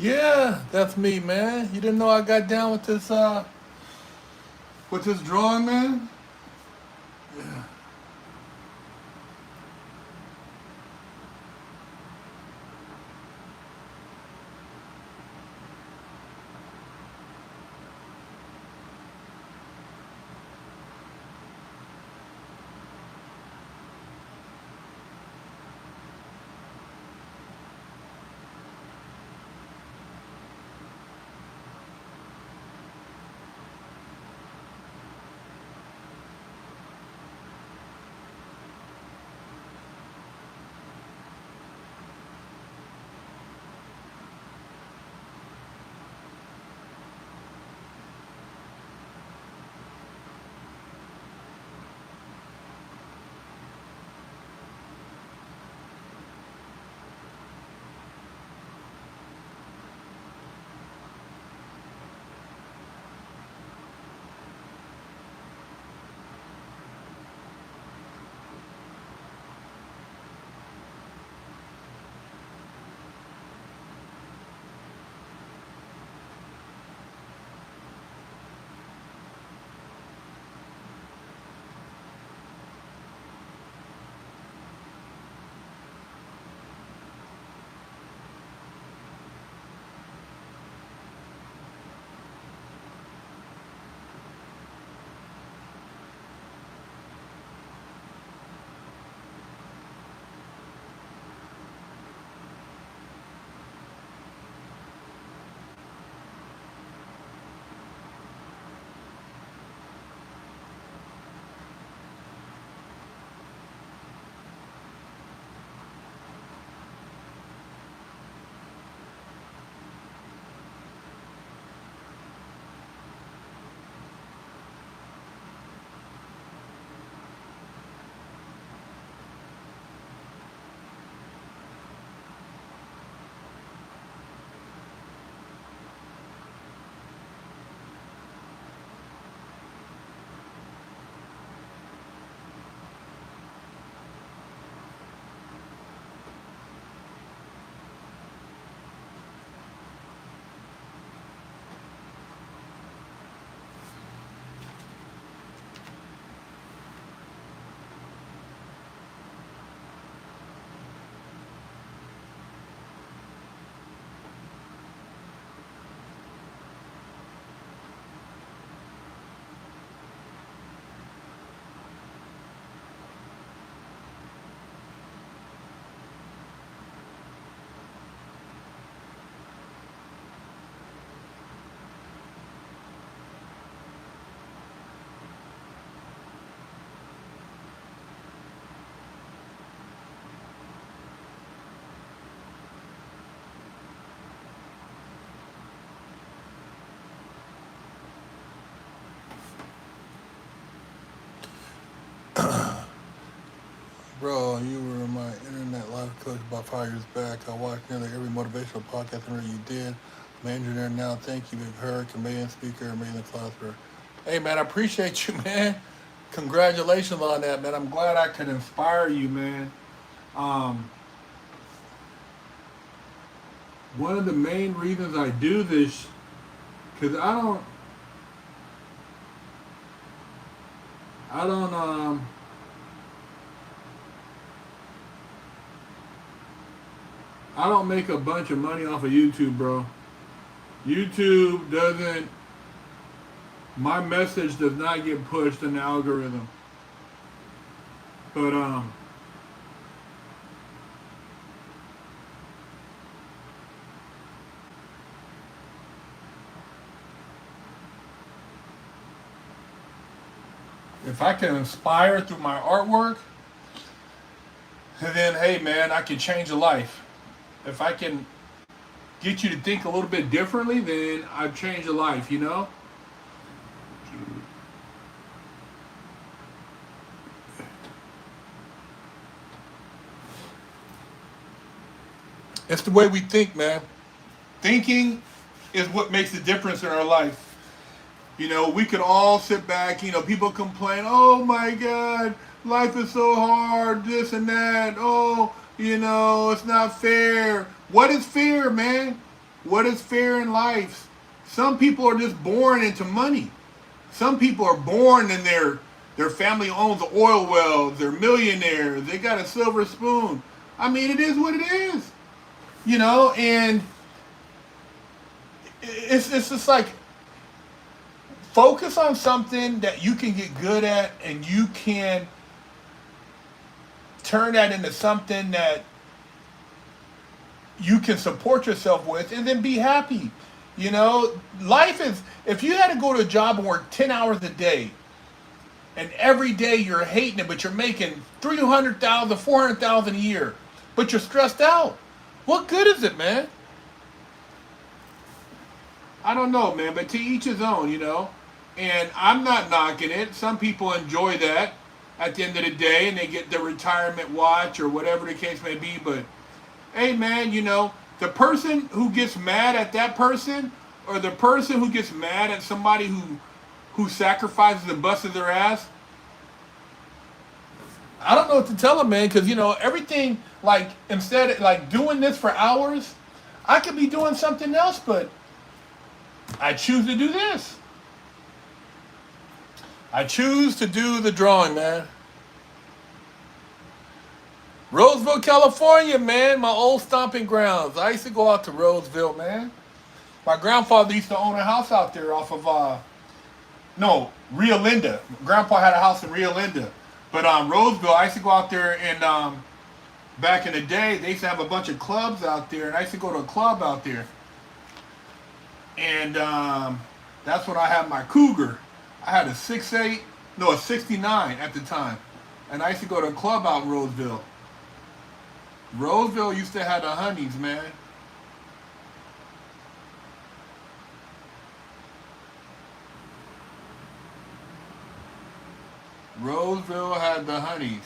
Yeah, that's me, man. You didn't know I got down with this drawing, man? Yeah. Bro, you were my internet life coach about 5 years back. I watched nearly every motivational podcast interview you did. I'm an engineer now. Thank you, Big Herc, amazing speaker, amazing philosopher. Hey, man, I appreciate you, man. Congratulations on that, man. I'm glad I could inspire you, man. Um, One of the main reasons I do this, because I don't, I don't make a bunch of money off of YouTube, bro. YouTube doesn't, my message does not get pushed in the algorithm. But, if I can inspire through my artwork, then hey, man, I can change a life. If I can get you to think a little bit differently, then I've changed a life, you know? It's the way we think, man. Thinking is what makes the difference in our life. You know, we could all sit back, you know, people complain, oh my God, life is so hard, this and that. Oh, you know, it's not fair. What is fair, man? What is fair in life? Some people are just born into money. Some people are born and their family owns oil wells, they're millionaires, they got a silver spoon. I mean, it is what it is. You know, and it's just like focus on something that you can get good at and you can turn that into something that you can support yourself with and then be happy. You know, life is, if you had to go to a job and work 10 hours a day and every day you're hating it, but you're making 300,000, 400,000 a year, but you're stressed out, what good is it, man? I don't know, man, but to each his own, you know. And I'm not knocking it. Some people enjoy that at the end of the day and they get their retirement watch or whatever the case may be. But hey, man, you know, the person who gets mad at that person or the person who gets mad at somebody who sacrifices and busts their ass, I don't know what to tell them, man, because, you know, everything, like, instead of, like, doing this for hours, I could be doing something else, but I choose to do this. I choose to do the drawing, man. Roseville, California, man, my old stomping grounds. I used to go out to Roseville, man. My grandfather used to own a house out there off of, Rio Linda. Grandpa had a house in Rio Linda. But Roseville, I used to go out there and back in the day, they used to have a bunch of clubs out there, and I used to go to a club out there. And that's when I had my Cougar. I had a 69 at the time. And I used to go to a club out in Roseville. Roseville used to have the honeys, man. Roseville had the honeys.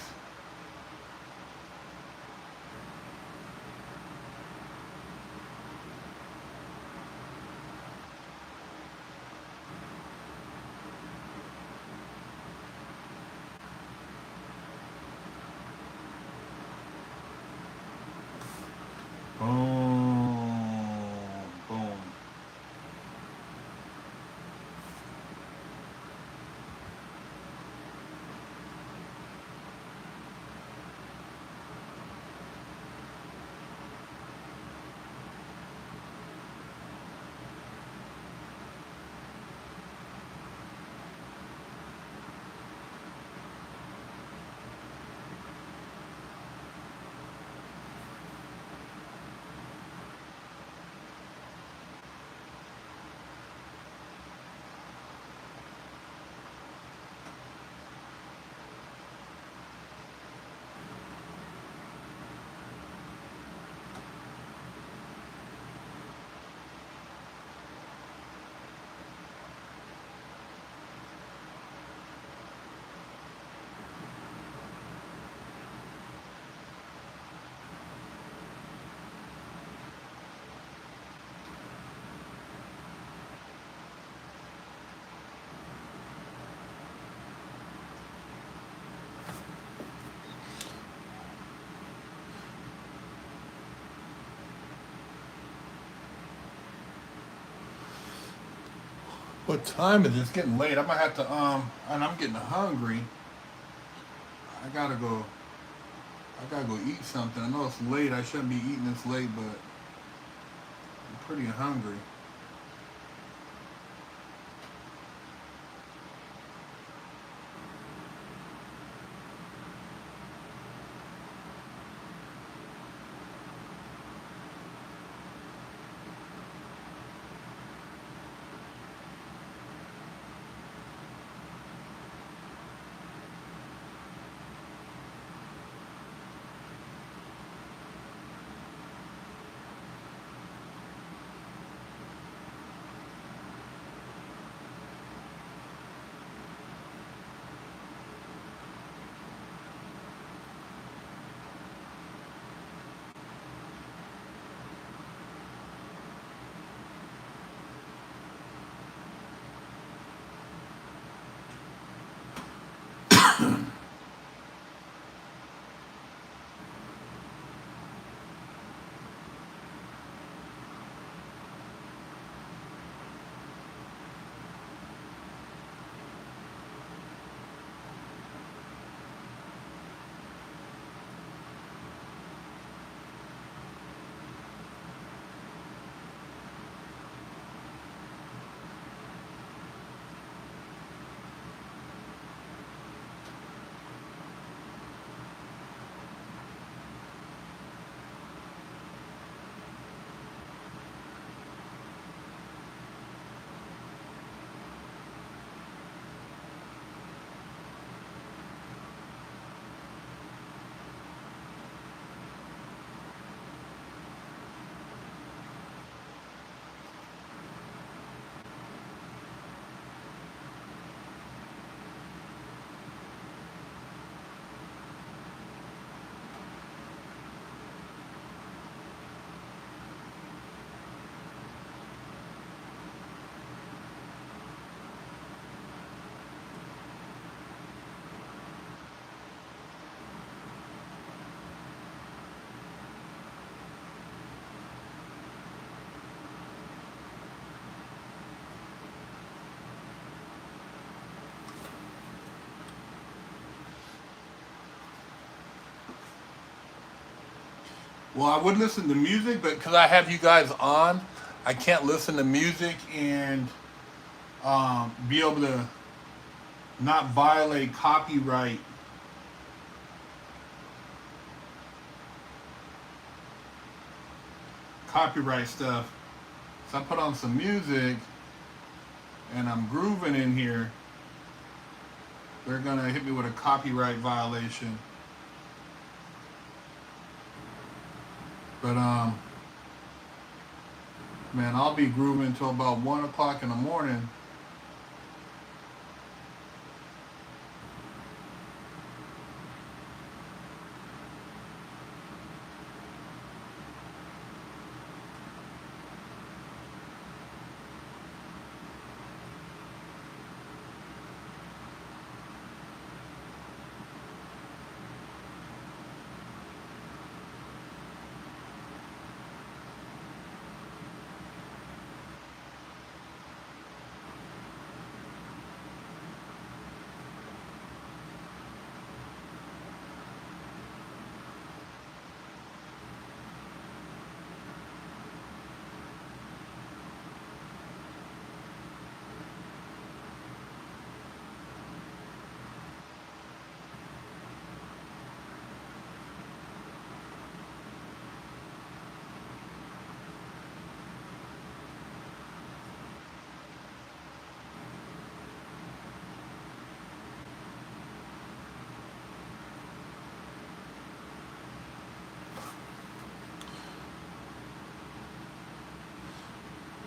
Boom. Boom. What time is it? It's getting late. I might have to and I'm getting hungry. I gotta go. I gotta go eat something. I know it's late. I shouldn't be eating this late, but I'm pretty hungry. Well, I would listen to music, but because I have you guys on, I can't listen to music and be able to not violate copyright stuff. So I put on some music and I'm grooving in here. They're gonna hit me with a copyright violation. But man, I'll be grooving until about 1 o'clock in the morning.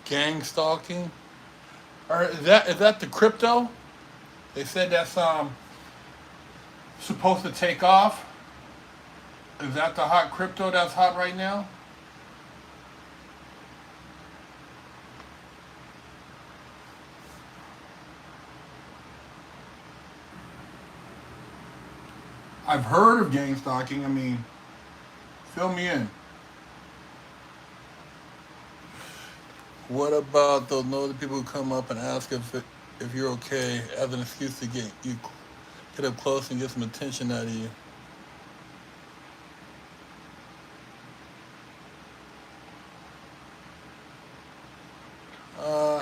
Gang stalking. Or is that the crypto? They said that's supposed to take off. Is that the hot crypto that's hot right now? I've heard of gang stalking. I mean, fill me in. What about those nosy people who come up and ask if you're okay as an excuse to get up close and get some attention out of you?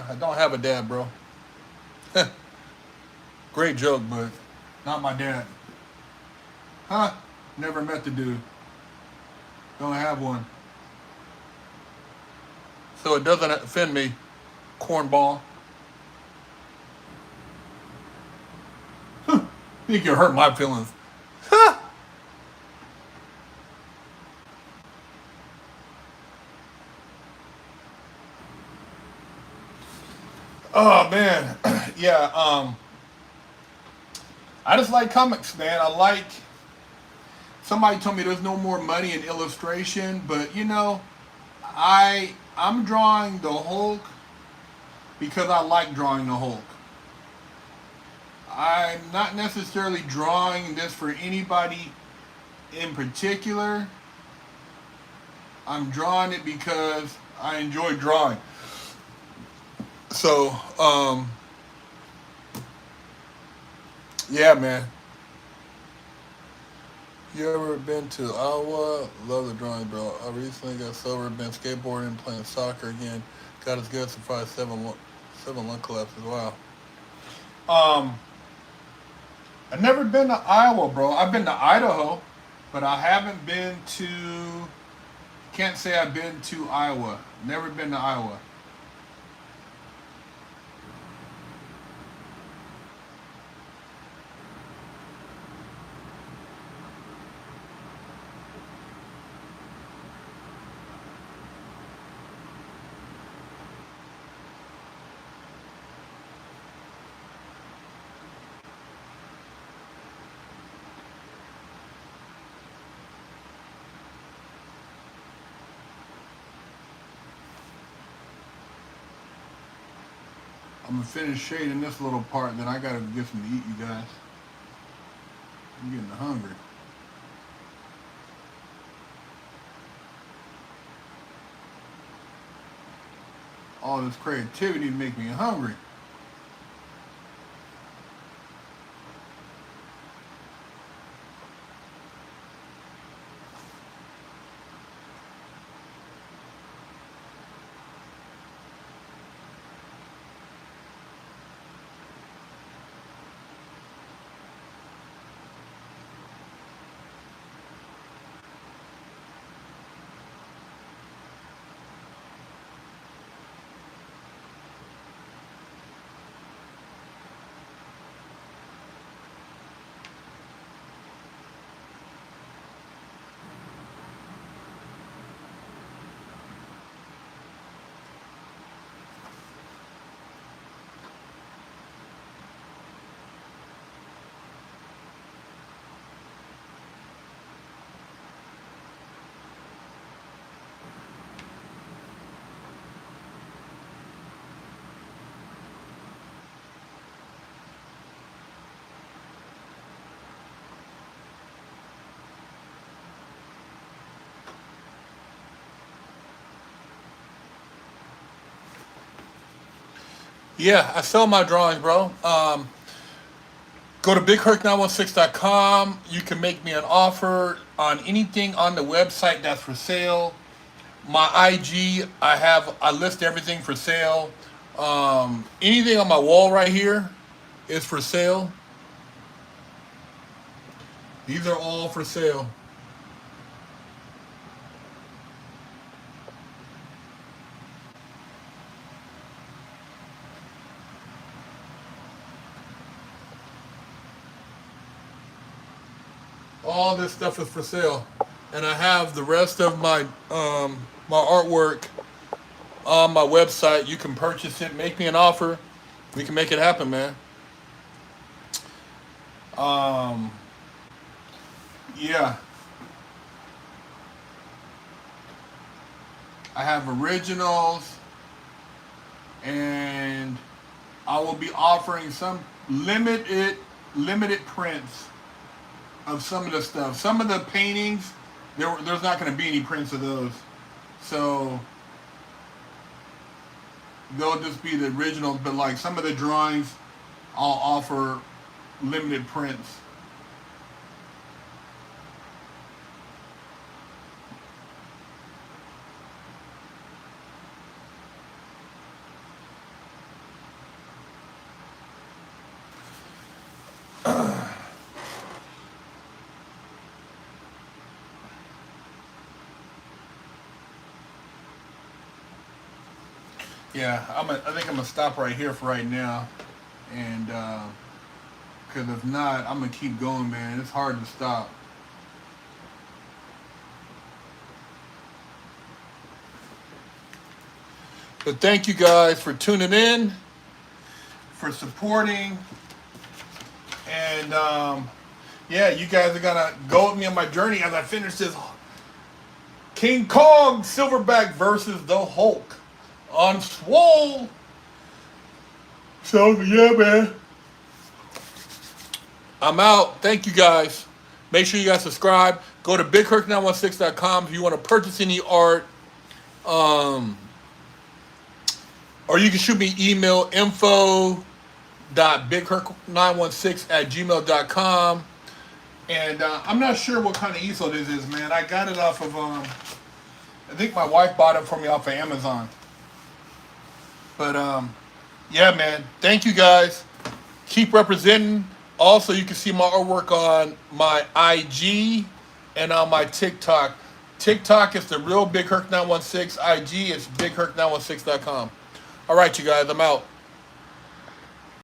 I don't have a dad, bro. Great joke, but not my dad. Huh? Never met the dude. Don't have one. So it doesn't offend me, cornball. Think you hurt my feelings. Oh man, yeah. I just like comics, man. I like. Somebody told me there's no more money in illustration, but you know, I'm drawing the Hulk because I like drawing the Hulk. I'm not necessarily drawing this for anybody in particular. I'm drawing it because I enjoy drawing. So, yeah, man. You ever been to Iowa? Love the drawing, bro. I recently got sober, been skateboarding, playing soccer again. Got as good as probably seven lung collapses. Wow. Um, I've never been to Iowa, bro. I've been to Idaho, but I haven't been to. Can't say I've been to Iowa. Never been to Iowa. I'm gonna finish shading this little part, then I gotta get some to eat, you guys. I'm getting hungry. All this creativity make me hungry. Yeah, I sell my drawings, bro. Go to BigHerc916.com. You can make me an offer on anything on the website that's for sale. My IG, I list everything for sale. Anything on my wall right here is for sale. These are all for sale. All this stuff is for sale, and I have the rest of my artwork on my website. You can purchase it. Make me an offer. We can make it happen, man. Um, yeah, I have originals, and I will be offering some limited prints of some of the stuff. Some of the paintings, there's not going to be any prints of those. So they'll just be the originals, but like some of the drawings, I'll offer limited prints. Yeah, I think I'm gonna stop right here for right now, and because if not, I'm gonna keep going, man. It's hard to stop. But thank you guys for tuning in, for supporting, and yeah, you guys are gonna go with me on my journey as I finish this King Kong Silverback versus the Hulk on Swole. So yeah, man. I'm out. Thank you guys. Make sure you guys subscribe. Go to BigHerc916.com if you want to purchase any art. Or you can shoot me email info.bigherc916@gmail.com. And I'm not sure what kind of easel this is, man. I got it off of, I think my wife bought it for me off of Amazon. But yeah, man. Thank you guys. Keep representing. Also, you can see my artwork on my IG and on my TikTok. TikTok is the real BigHerc916. IG is BigHerc916.com. All right, you guys, I'm out.